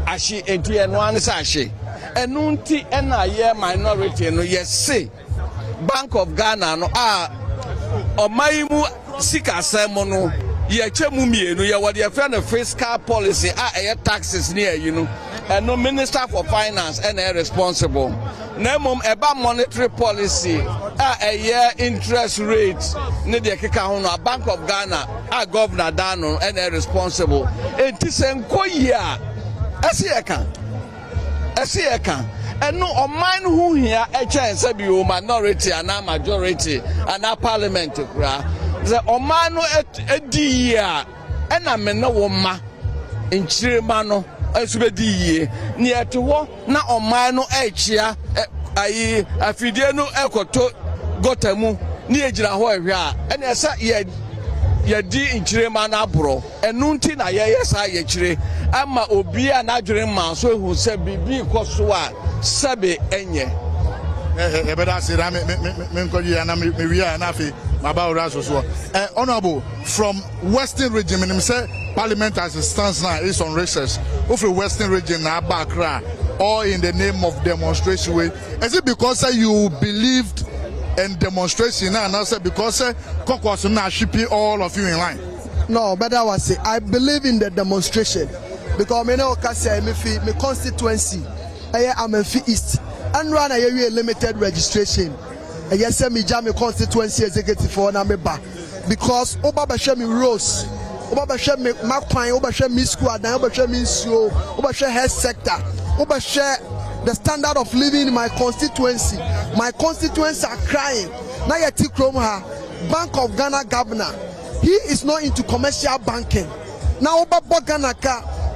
Speaker 5: ashe eti eno an se ashe. Enu nti na ye minority no yes Bank of Ghana no omaimu sika semo no ye chemu mienu ye wode ye friend fiscal policy taxes near you know. And no Minister for Finance and responsible. Nemum eba monetary policy a year interest rates ne de keka ho no Bank of Ghana governor dano and responsible. Enti senko ya asieka and no oman who here a chance be minority and majority and parliament kra the oman edi ya and amena wo ma nchirema no asubedi ye ni eto na oman no echia ayi afidie no ekoto gotamu ni ejira ho ehwe a ene esa ye di nchirema na abro enu nti na ye sa ye chire ama obi a na adwere ma so ehu se bibi koso a sabe enye
Speaker 3: better say that me nkoji na me wi na afi mabawura so honorable from Western region me say parliament as it stands now is on recess of the Western region na Accra or in the name of demonstration way. Is it because you believed in demonstration and also because caucus na shipping all of you in line?
Speaker 6: No, but I was say I believe in the demonstration because me no can say me constituency I'm a East and run a limited registration. Yes, me jam constituency executive for na me back because Oba me rose, Oba me Makwan, Oba me squad, Oba me so, Oba health sector, Oba the standard of living in my constituency. My constituents are crying. Now you take Bank of Ghana governor. He is not into commercial banking. Now Oba Ghana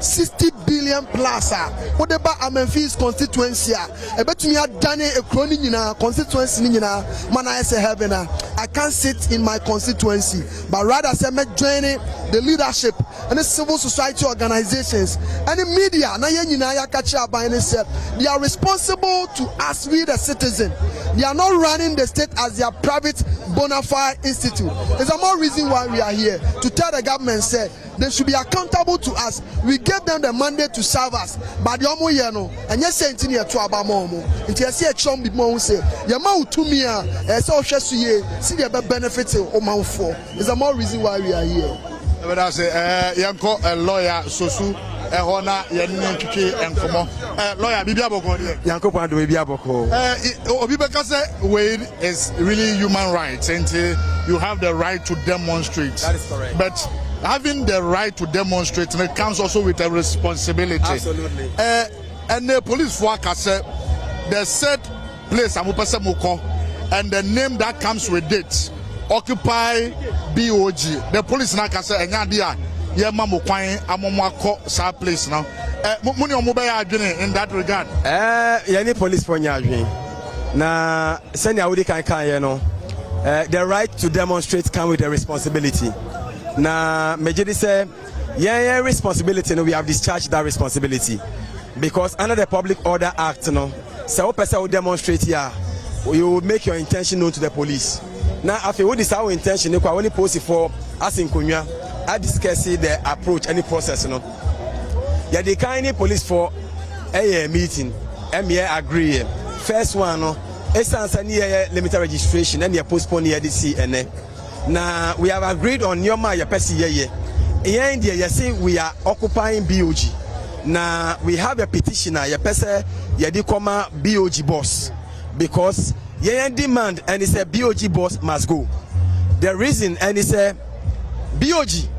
Speaker 6: 60 billion plus whatever Amenfi's constituency ebetumi adane ekroni nyina constituency nyina mana ese heaven I can't sit in my constituency but rather say me joining the leadership and the civil society organizations and the media na ye nyina ya kachi aban say they are responsible to us we the citizen They are not running the state as their private bona fide institute. There's a more reason why we are here, to tell the government say they should be accountable to us. We gave them the mandate to serve us, but the omo here no, and yes, say intini to abamo mo. Inti yesi e chom bi mo say, yama utumi a, so shesu ye, see the benefits o man for. There's a more reason why we are here.
Speaker 3: But I say, yanko a lawyer sosu. Hona yenni twitwe enkomo lawyer bibia boko de
Speaker 7: yanko pando bibia boko
Speaker 3: obi beka say way is really human rights and you have the right to demonstrate.
Speaker 7: That is correct.
Speaker 3: But having the right to demonstrate, and it comes also with a responsibility.
Speaker 7: Absolutely.
Speaker 3: And the police for say the set place Mpensenpensemu and the name that comes with it, Occupy BOG. The police na ka say enya dia ye mamu kwan amomako sa place now. Muni omo be adwene in that regard.
Speaker 7: Any police for nya adwene. Na senior wudi kan ye no. The right to demonstrate come with a responsibility. Na mejidi say yeah responsibility no, we have discharged that responsibility. Because under the Public Order Act no, say o person will demonstrate here, you will make your intention known to the police. Now after what is our intention, you can only post it for us in Kunya. I discuss the approach, any process, no. Yeah, the kind of police for a meeting, agree. First one, no, essence limited registration, and you postpone the DC and now we have agreed on your my pesi yeah. India, you see, we are occupying BOG. Now we have a petitioner, your pesa, yadikoma BOG boss, because yeah demand and it's a BOG boss must go. The reason and it's a BOG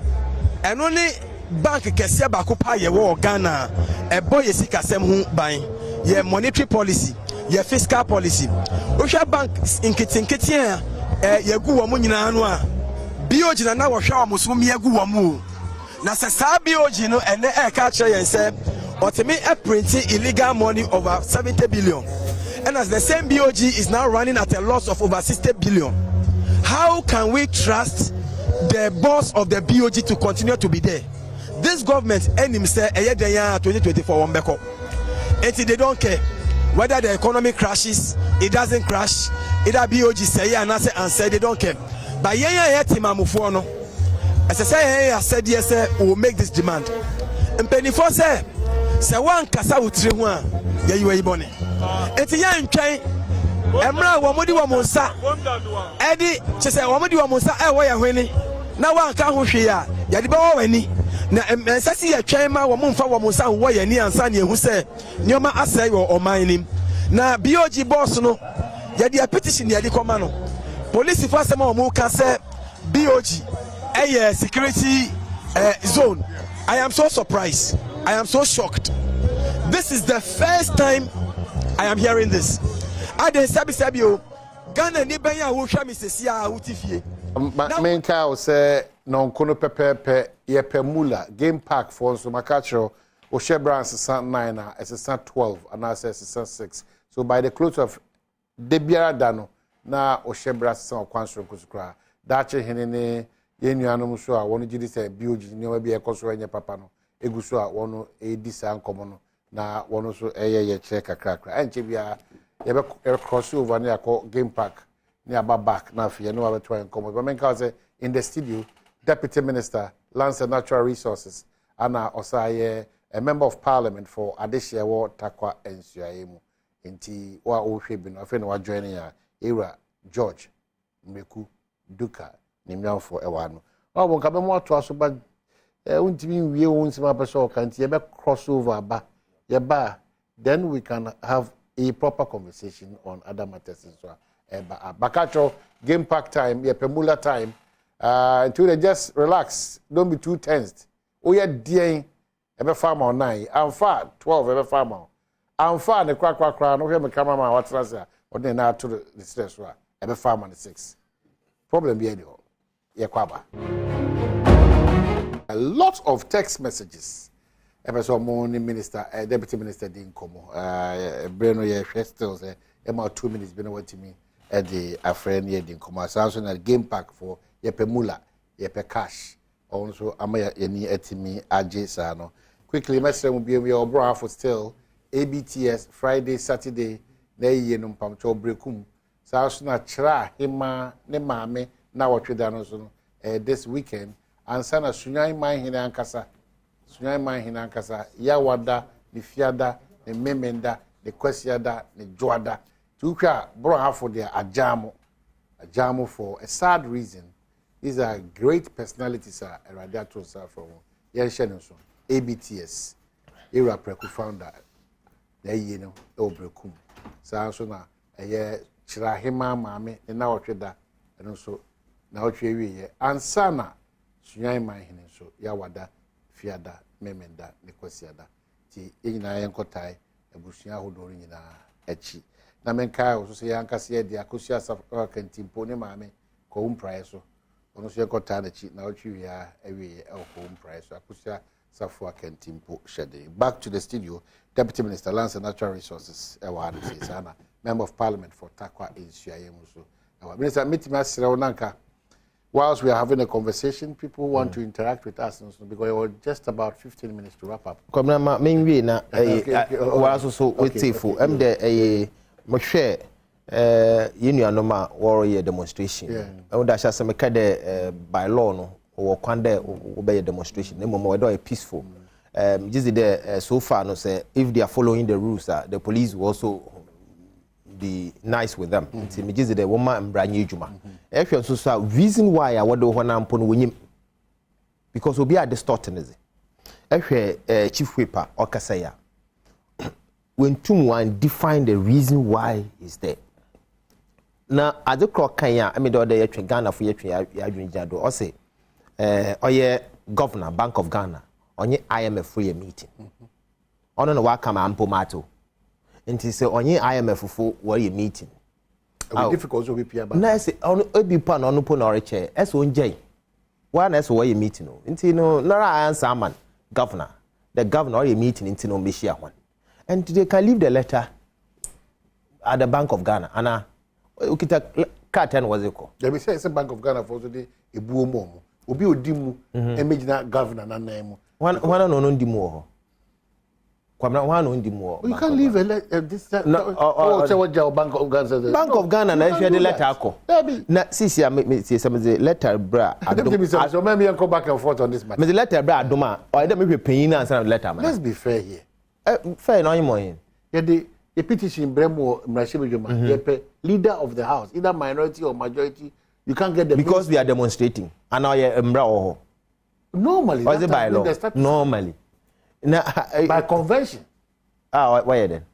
Speaker 7: and only bank kese bako pa ye wo Ghana e boy sika sem hu ban ye monetary policy ye fiscal policy o hwa bank inkitinkitia ye gu wo nyina anu a BOG na wo hwa wo so me gu wo mu na se sa BOG no ene e ka kire yen se otimi e print illegal money over 70 billion, and as the same BOG is now running at a loss of over 60 billion. How can we trust the boss of the BOG to continue to be there? This government and himself 2024 Wombeko. And they don't care whether the economy crashes, it doesn't crash, either BOG say and say they don't care. But Timamufono, as I say, I said yes, we will make this demand. And Penny for say one Kasa Utriwan, you are born. And the young train. Emra wamudi wa monsa edi chese wamudi wa monsa ewo ya hweni na wanka ho hwe ya yade be wo wani na ensasi ya twema wo mumfa wa monsa wo ya ni ansa ne ehu se nyoma asai wo oman nim na BOG boss no yade a petition yade koma no police for asema wo mu ka se BOG security zone. I am so surprised, I am so shocked. This is the first time I am hearing this. Ade sabio Ghana ni benya wo hwa mesesia utifie
Speaker 1: menka o se no nkono pepepe ye pemula game park for so makacho o shebran season 9 na season 12 and now season 6, so by the close of debiara dano na o shebran season kwansoro kusukra dache henene ye nuanom so a wono gidi se BOG ni wa bi ekoso enye papa no eguso a wono edisa nkomo no na wono so ye che kakrakra enche bia you cross over near game park near back now for you know about trying come but menka in the studio Deputy Minister Lands and Natural Resources Anna Osaye, a member of Parliament for Adeshia War Takwa Ensuaimu inti wa ohwebino afeno wa joining ya era George Mmeku Duka nimyan for ewano obo nka be mo ato aso ba untimi wie wonsima person kanti be crossover ba ye ba then we can have a proper conversation on other matters as well. Bakacho game park time, pemula time. Until they just relax, don't be too tensed. Oh yeah, dear, every farmer on 9. I'm far 12 every farmer. I'm far the crack. No here, my cameraman. What's that? Or then now to the stress. Every farmer on the 6. Problem be any. Yeah, kwaba. A lot of text messages. Ever morning minister, deputy minister didn't come. Breno ye still say about 2 minutes been away to me at the friend ye didn't come. So also na game pack for ye pemula, ye pe cash. Also amaya ye ni etimi aje sano. Quickly, message will be your bro for still ABTS Friday, Saturday, na ye num pam cho brekum saa so na kyerɛ hima ne maame na wɔtwe da no so no this weekend ansa na sunyan manhene ankasa yawada ne fiada ne memenda ne kwasiada ne joada tukwa bro hafo de ajamo for a sad reason. These are great personalities radiator from yenhye so ABTS era preku founder na yi no obrekum saa so na kyerɛ hima maame ne na wɔtwe da ɛno so na wɔtwe wiye ansa na sunyan manhene so yawada fiada memenda ne kwasiada ti nyina yenkotai abusua hodoro nyina achi na menka o so yankase ye dia kosia safa kantimpo ne maame ko umprae so ono so yenkotai na chi na wɔtwe wiya awie ko umprae so akosia safa kantimpo shede. Back to the studio. Deputy Minister Lands and Natural Resources Ewad Sana, Member of Parliament for Takwa Insuayemuso. Minister Mitima Nanka. Whilst we are having a conversation, people want to interact with us because we're just about 15 minutes to wrap up.
Speaker 2: Come on, maybe na was also with Tifu. I'm the Moshe Union Noma warrior demonstration. I would ask some kind by law no or Kwande obey a demonstration. No more do a peaceful. Just so far no say if they are following the rules, the police will also be nice with them. Just the woman and brand new juma. If you also reason why I want to win because we be at distorting is it. Chief Whipper or Kasaya when one define the reason why is there. Now at the clock Kenya, I mean the Ghana for Jado or say governor Bank of Ghana on IMF free meeting. On the welcome Ampomato. And he said on IMF for where you meeting.
Speaker 1: Difficult to be Pierre.
Speaker 2: No, say on be pan on upon our chair. S O J. One S where you meeting. Into no Nara answer man, governor. The governor or you meeting into no Mishia one. And they can leave the letter at the Bank of Ghana. Anna Ukita Carton was it called?
Speaker 1: There be say it's a Bank of Ghana for today a buomo. Obi odimu imagine governor na name.
Speaker 2: One no ndi mo. Kwamna one no ndi mo.
Speaker 1: You can't leave this say what Bank of Ghana.
Speaker 2: Bank of Ghana na if you the letter ako. Na sisi me say some the letter bra
Speaker 1: Adom. So maybe you come back and forth on this matter.
Speaker 2: Me the letter bra Adom or dem me pay na answer the letter man.
Speaker 1: Let's be fair here.
Speaker 2: Fair no mo yin.
Speaker 1: The petition bremo mrashibejoma leader of the house either minority or majority. You can't get the
Speaker 2: because we are demonstrating and now you're
Speaker 1: normally
Speaker 2: or is it by law? Normally.
Speaker 1: By convention.
Speaker 2: Why then?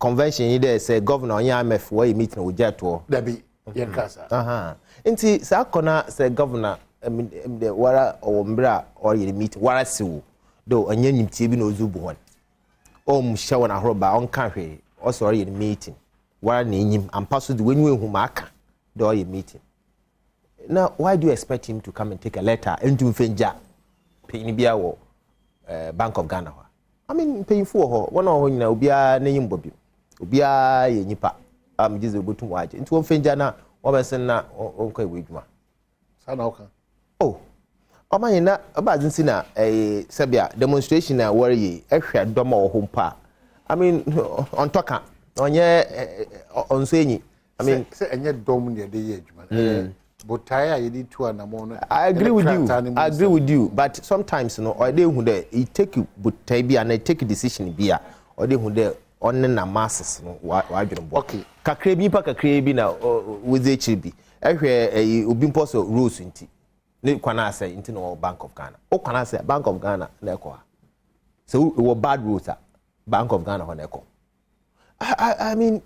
Speaker 2: Convention either say governor on IMF where you meeting with jet to
Speaker 1: there be Yankasa.
Speaker 2: Inti Sakona say governor the wara or mbra or you meet wara siwu though and yen tibi no zubu one. Show na roba on country also already meeting. Wara ni him and pass the when we humaka. Do you meeting? Now, why do you expect him to come and take a letter into Fenja, Penibia, Bank of Ghana? I mean, paying for her. One of them will be a name, Bobby. Ubia, Nipa. I'm just a good to watch. Into Fenjana, or Messena, or okay, Wigma.
Speaker 1: Sanoka.
Speaker 2: Oh, my, not about Zinsina, a Sabia demonstration, a worry, extra domo home pa. I mean, on Toka, on ye, on Seni. I mean,
Speaker 1: say and yet dominate the age, man. But tire you need to and
Speaker 2: I agree with you. I agree with you. But sometimes, you know, or they who they take you, but tabi and they take a decision beer, or they who they on the masses, no, why you don't.
Speaker 1: Okay.
Speaker 2: Kakrebi pa kakrebi na with HB. Every ubin poso rules inti. Ne kwana say inti no Bank of Ghana. O kwana say Bank of Ghana na ko. So it was bad rules Bank of Ghana on eko. I mean,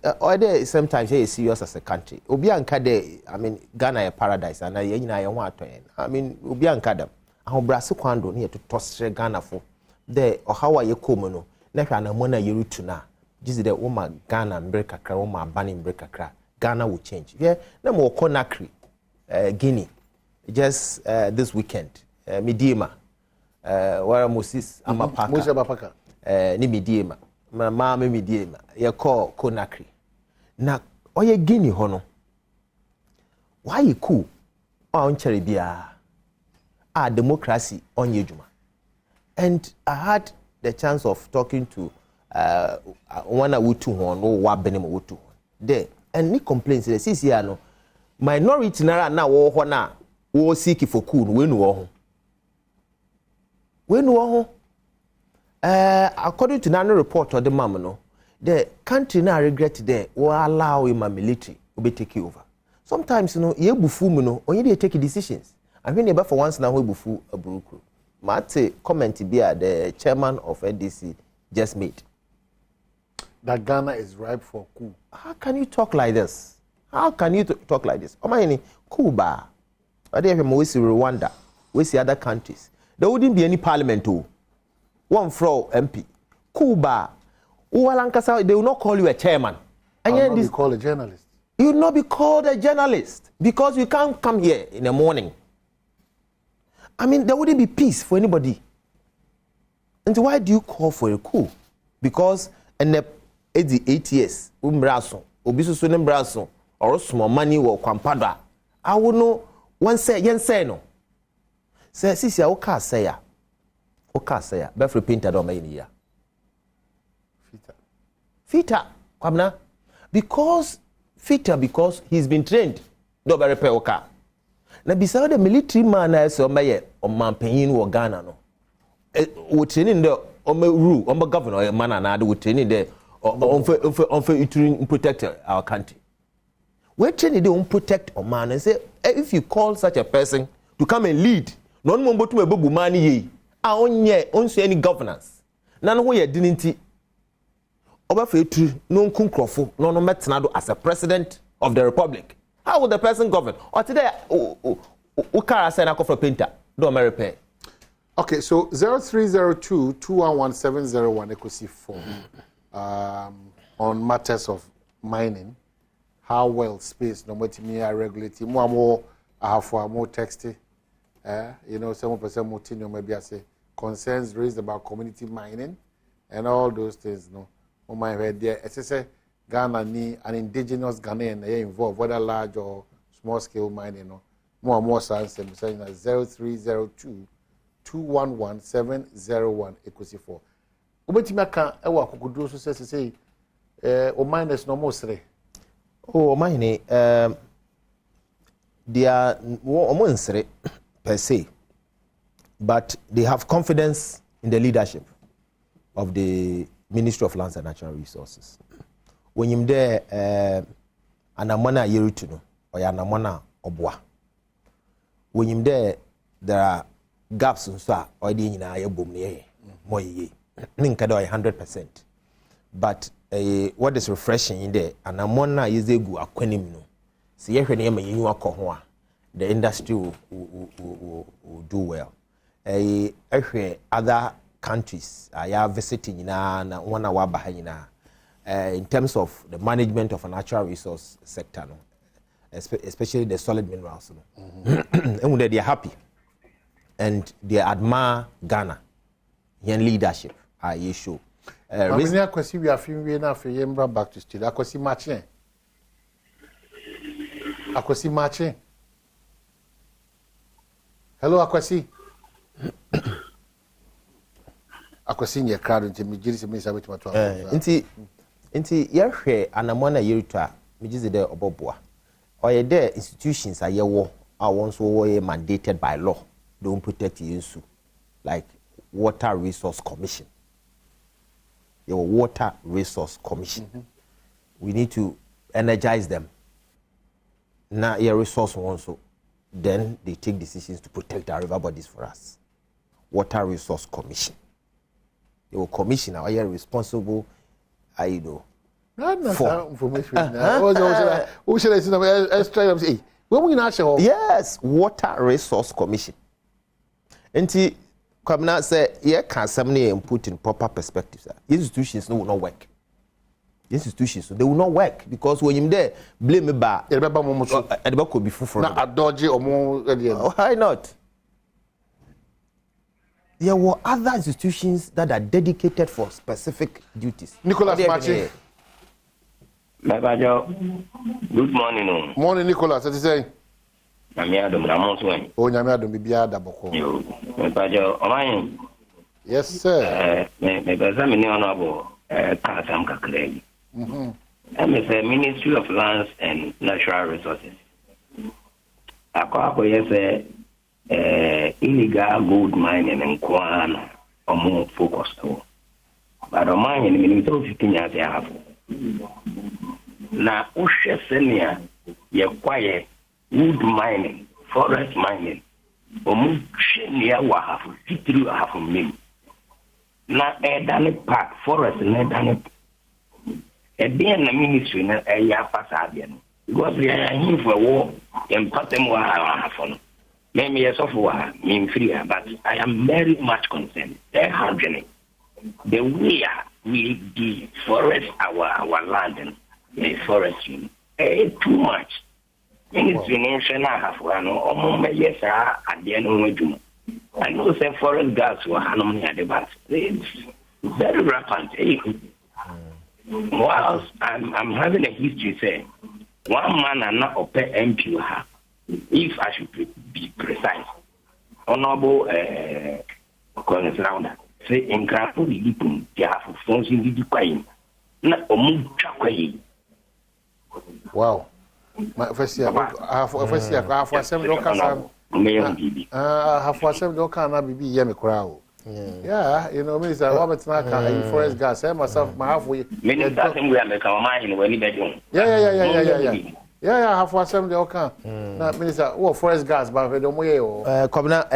Speaker 2: sometimes it's serious as a country. Obianka de, I mean, Ghana a paradise, and I want to. I mean, Obianka dem. How Brasil kwando near to toss Ghana for there or how are you common? Never an amona you to now. This is the woman Ghana break a cra, woman banning break a cra. Ghana will change. Yeah, no more Conakry, Guinea. Just this weekend, Midima, where Moses Amapaka, ni Midima. Mama me diema ye call Conakry na oye Guinea hono why you cool on cherry bia democracy on yejuma. And I had the chance of talking to one wutu hono wa benem wutu there and ni complaints the sisi ya no minority na wo ho na wo seek for cool we nu ho according to nano report or the mam no the country now regret there will allow him a military to take over. Sometimes you know ye bufu mu no only they take decisions. And when you for once now we bufu a broker. Mate comment be the chairman of NDC just made.
Speaker 1: That Ghana is ripe for coup.
Speaker 2: How can you talk like this? How can you talk like this? Omani Cuba. I dare him we see Rwanda. We see other countries. There wouldn't be any parliament too. One floor MP. Cuba. They will not call you a chairman.
Speaker 1: And you will not be called a journalist.
Speaker 2: You will not be called a journalist because you can't come here in the morning. I mean, there wouldn't be peace for anybody. And why do you call for a coup? Because in the 8 years, umbraso, obisu nembraso, or small money or kwampada. I will know one say, yen say no. Say, sisi ya oka saya. Oka saya. Before painted on my year. Fita, kwamna. Because he's been trained. Do be repair oka. Na beside the military man as o maye o man panyin wo Ghana no. We training the rule, governor man na we training the on protect our country. We training the protect a man and say if you call such a person to come and lead, no one but to a bubu man ye. Onse any governance. None who ye didn't Obafetri no kunkrofo no metenado as a president of the republic. How would the person govern? Or today ukara say na for painter do repair.
Speaker 1: Okay, so 0302-211-701 equals 4 on matters of mining. How well space no more regulate more texty. You know, some percent more maybe I say concerns raised about community mining and all those things. No, on my head there. As I say, Ghana need an indigenous Ghanaian involved, whether large or small scale mining. No, more science. Saying 0302-211-701 equals 4. Ubetima can ewa kukudu so say o miners no more say.
Speaker 2: Oh, mine they are almost per se, but they have confidence in the leadership of the Ministry of Lands and Natural Resources. When you're there, anamona yerutuno or anamona obwa. When you're there are gaps in sa or the in a boom near more ye. 100%. But what is refreshing in there, anamona is a good aquanim no. See, the industry will do well. Other countries are visiting in terms of the management of a natural resource sector, no? Especially the solid minerals. No? And they are happy and they admire Ghana in leadership. I show.
Speaker 1: Recently, we are feeling back to still. Akwasi Marching. Hello, Akwasi. Akwasi nye crowd nti mijiri se misa wetu watu.
Speaker 2: Nti yehwe anamona yerutwa mijizi de oboboa. Oye de institutions ayewo a once were mandated by law don't protect you like Water Resource Commission. Your Water Resource Commission. We need to energize them. Now your resource also. Then they take decisions to protect our river bodies for us. Water Resource Commission. They will commission our responsible, I know. For
Speaker 1: information.
Speaker 2: Yes, Water Resource Commission. And Kamina say, yeah, can somebody put in proper perspective. Institutions will not work. Institutions, they will not work because when you're there, blame me back. Could be full for
Speaker 1: a dodgy or more.
Speaker 2: Why not? There were other institutions that are dedicated for specific duties.
Speaker 1: Nicholas Martin.
Speaker 8: Good morning.
Speaker 1: Morning, Nicholas. What is saying?
Speaker 8: Adom.
Speaker 1: Oh, Adom, Bibia Daboko. Yes, sir.
Speaker 8: Me honorable Kasam Kakre. MSA Ministry of Lands and Natural Resources. Ako yes illegal gold mining and Kwan or more focused on. But on mine in the middle of 15 years I have. Now Usha Senia ye quiet wood mining, forest mining, or move near Wahafu, 53 million. Now a park, forest and a being the ministry na ya fasabian because we are here for war and pattern wa hafon maybe yes of war mean free but I am very much concerned they happening the way we deforest our land and the forest too much ministry nation hafo no omo yes at the end of I know say forest gas were hanom near the bus it's very rampant. Whilst I'm having a history saying one man and not a MP if I should be precise. Honorable Colonel Rounder say in Crafu the Lipum, they have phones in the Quain. Not a move chakway.
Speaker 1: Wow. My first year, I have for some local have for some local be Yemi crowd. Yeah, you know, Minister Robert Naka, forest gas, myself, my halfway.
Speaker 8: Minister, we are making our mind when you
Speaker 1: Yeah, half for some the Oka. Minister, forest gas, but we don't way.
Speaker 2: Come now,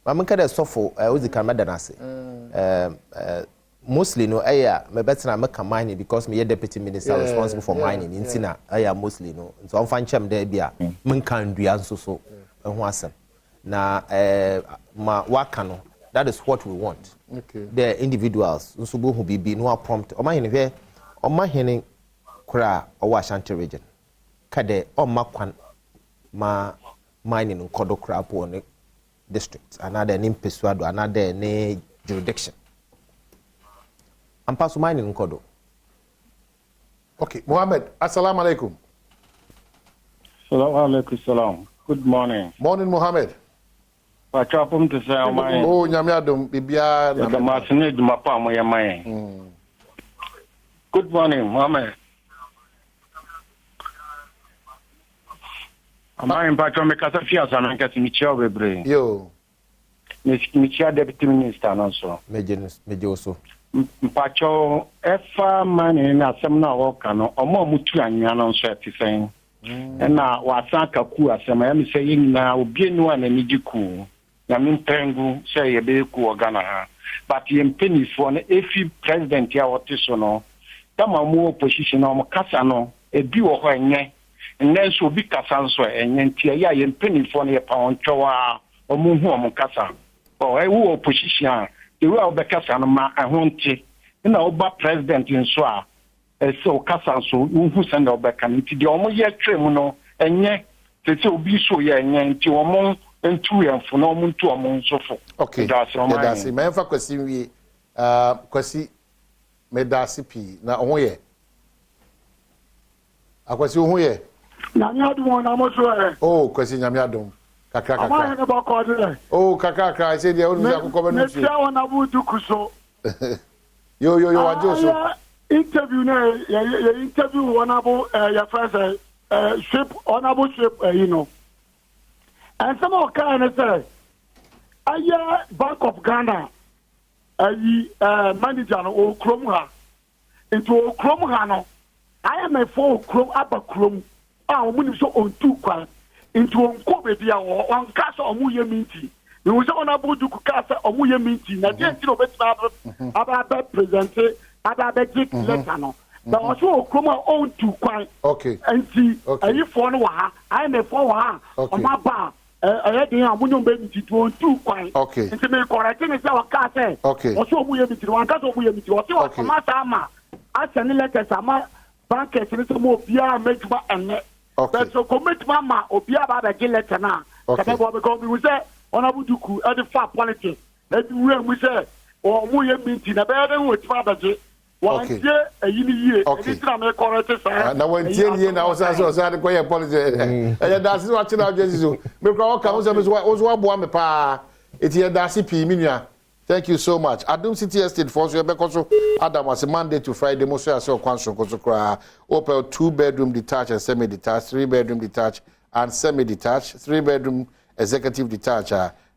Speaker 2: Mamma Kada Sofo, I was the Camadanasi. Mostly no aya, my better make a mining because me deputy minister responsible for mining in Sina. Aya mostly no. So I'm fine cham there be a Munkan Duan so and wasn't. Na ma wakano that is what we want.
Speaker 1: Okay.
Speaker 2: The individuals nsubu who be no prompt o ma hene hwe o ma hene kura o Ashanti region kade o ma kwan ma mining nkodo kura po ne district another ne mpesuado another ne jurisdiction ampaso mining nkodo.
Speaker 1: Okay, Mohammed, assalamu alaikum.
Speaker 9: Assalamu alaikum salam. Good morning.
Speaker 1: Morning, Mohammed.
Speaker 9: Pachapum to say my
Speaker 1: oh nyame adom bibia
Speaker 9: na masne duma pa mo yamai. Good morning, Mohammed. Ama impacto me kasa fiasa na nkasi michia bebre.
Speaker 1: Yo.
Speaker 9: Michia deputy minister no so.
Speaker 2: Meje oso.
Speaker 9: Mpacho efa mani na asem na woka no omo mutu anya no so etifen. Na wasa kaku asem ya mi se yina obi enu ana nijiku. Na mpengu say ebe ku ogana ha but yempeni fo na efi president ya wotiso no tama mu opposition no kasa no ebi wo ho enye nso obi kasa nso enye ntia ya yempeni fo na ye pa ontwa omu hu omu kasa o ewu opposition ewu obekasa no ma ahonte na oba president nso a so kasa nso hu senda obeka nti de omu ye twemu no enye tete obi so ye enye nti omu entu yamfo na omuntu omunso fo.
Speaker 1: Okay. That's it. My question we kwasi medasi pi na ohoye. Akwasi ohoye.
Speaker 10: Na nyadum na moso
Speaker 1: oh, kwasi nyamiadum. Kakra.
Speaker 10: Ama ne ba ko de.
Speaker 1: Oh, kakra say dey onu akoko be no so.
Speaker 10: Me tia wona budu kuso.
Speaker 1: Yo wajoso.
Speaker 10: Interview na ya interview honorable ya first ship honorable ship you know. And some of kind say, Bank of Ghana, manager no Kromha, into Kromha no. I am a four Krom upper Krom. Muni so on 2 kwan into Kobe dia one casa or Muya Minty. You was on a Budu Casa or Muya Minty. Now, just you know, about presented, about letter no. But also Kroma own 2 kwan.
Speaker 1: Okay.
Speaker 10: And see, you for I am a 4 on my bar. I think I'm going to be 2 kwan.
Speaker 1: Okay.
Speaker 10: And to me correct me say what ka say.
Speaker 1: Okay.
Speaker 10: Also Muya Minty, one casa Muya Minty. What Sama I send letter Sama bankers and more Bia make my and but so commit mama Obia Baba letter now. Okay. Because we say on Abuduku at the far politics. We say or Muya Minty, the better with Father J. One year, a year, okay.
Speaker 1: Now, when 10 years now, so sad, quiet policy. And that's watching out Jesus. Because comes was one pa. It's here, that's P. Minia. Thank you so much. Adom City Estate for so Adam was Monday to Friday. Most of us kwanso kosokra. Opel 2-bedroom detached and semi-detached, 3-bedroom detached and semi-detached, 3-bedroom executive detached.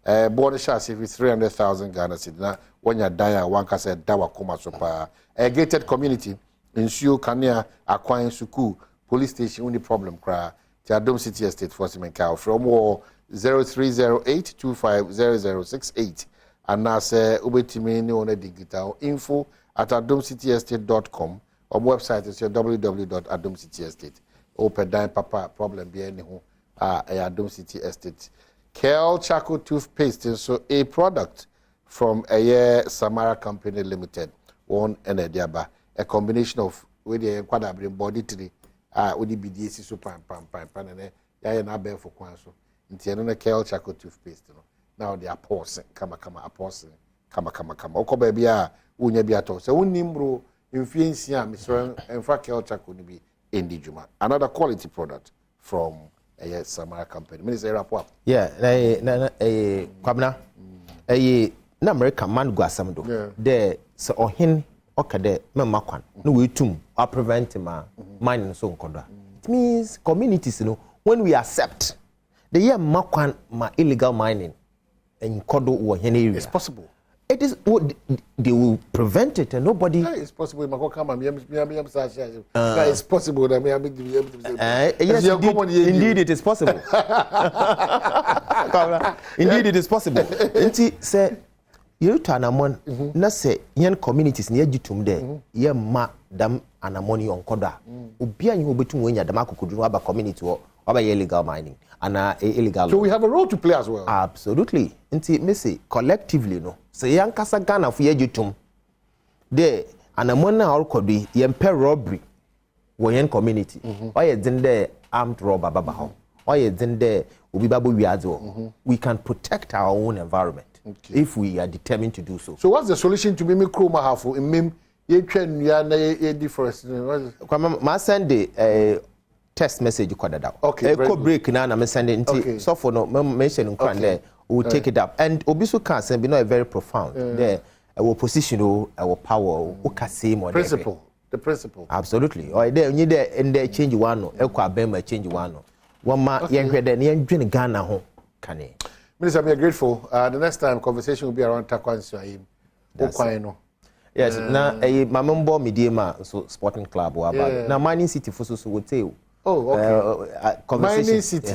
Speaker 1: Border chassis is 300,000 Ghana cedi. Na when you die, one can say dawa koma sopa. A gated community in Shu Kania Akwan Suku police station only problem cry. The Adom City Estate for Simenka from 0308250068. And now say ubetimi ni on digital info at adomcityestate.com or website is your www.adomcityestate. Open dime papa problem be any who Adom City Estate. Kel Charcoal toothpaste so a product from a Samara Company Limited. One and a diaba. A combination of with the quadabri body tree with the BDC super pam and ya na bear for kwanso. Intiano Kel Charcoal toothpaste. Now they are pausing, kama pausing, kama. Oko baby unya bi ato. So unimbro influencia Mr. and Fakel Chako be indijuma. Another quality product from a Samara Company. Minister Rapwa.
Speaker 2: Yeah, kwabna. Na America man go asamdo. There so ohin okade memakwan. No we tum or prevent ma mining so nkoda. It means communities when we accept the year makwan ma illegal mining.
Speaker 1: It's possible.
Speaker 2: It is they will prevent it and nobody.
Speaker 1: It's possible. It's possible.
Speaker 2: Yes, indeed it is possible. Indeed it is possible. Inti say you to anamon na say yen communities near jitum there ye ma dam anamoni on koda. Obi anyi obetum wenya dam akokoduru aba community or aba illegal mining. Illegal.
Speaker 1: So we have a role to play as well.
Speaker 2: Absolutely. Nti me say collectively no. Say yan kasa Ghana for yejutum. There anamona orkodi yempe robbery wo yen community. Oye din there armed robber baba ho. Oye din there obi babo wiaze wo. We can protect our own environment if we are determined to do so.
Speaker 1: So what's the solution to me chroma half in mem ye twen ya na ye deforestation?
Speaker 2: Ma send the text message you call that.
Speaker 1: Okay.
Speaker 2: Echo break now I'm sending it. So for no mention in there, we will take it up. And Obisu can send be not very profound. There our position our power can say more.
Speaker 1: Principle. The principle.
Speaker 2: Absolutely. Or there you there and there change one no. Echo abema change one no. One ma yen hwede na yen dwene Ghana ho can.
Speaker 1: Minister, we are grateful. The next time conversation will be around Takwan Swahim. No.
Speaker 2: Yes, na my member media so sporting club or about. Now mining city for so would say.
Speaker 1: Oh, okay. Mining City.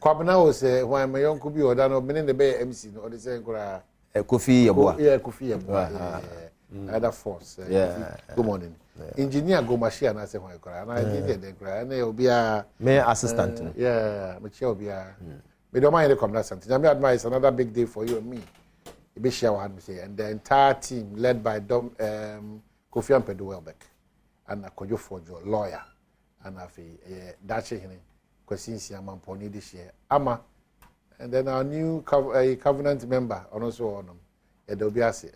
Speaker 1: Kwabena was when my young could be or done meaning the Bay MC or the same
Speaker 2: Kofi Yabua.
Speaker 1: Yeah, Kofi Yabua. Other force. Good morning. Engineer go machine and I say, and I did the cry, and they'll be a
Speaker 2: mayor assistant.
Speaker 1: Yeah, Michelle be a. We don't mind the community. I advise another big day for you and me. Be share one say, and the entire team led by Kofi Mpensenpensemu and Akojo Forjo, lawyer. And I feel that's it. Questions here, man, pony this year. Ama, and then our new covenant member, also on them. There'll be a say,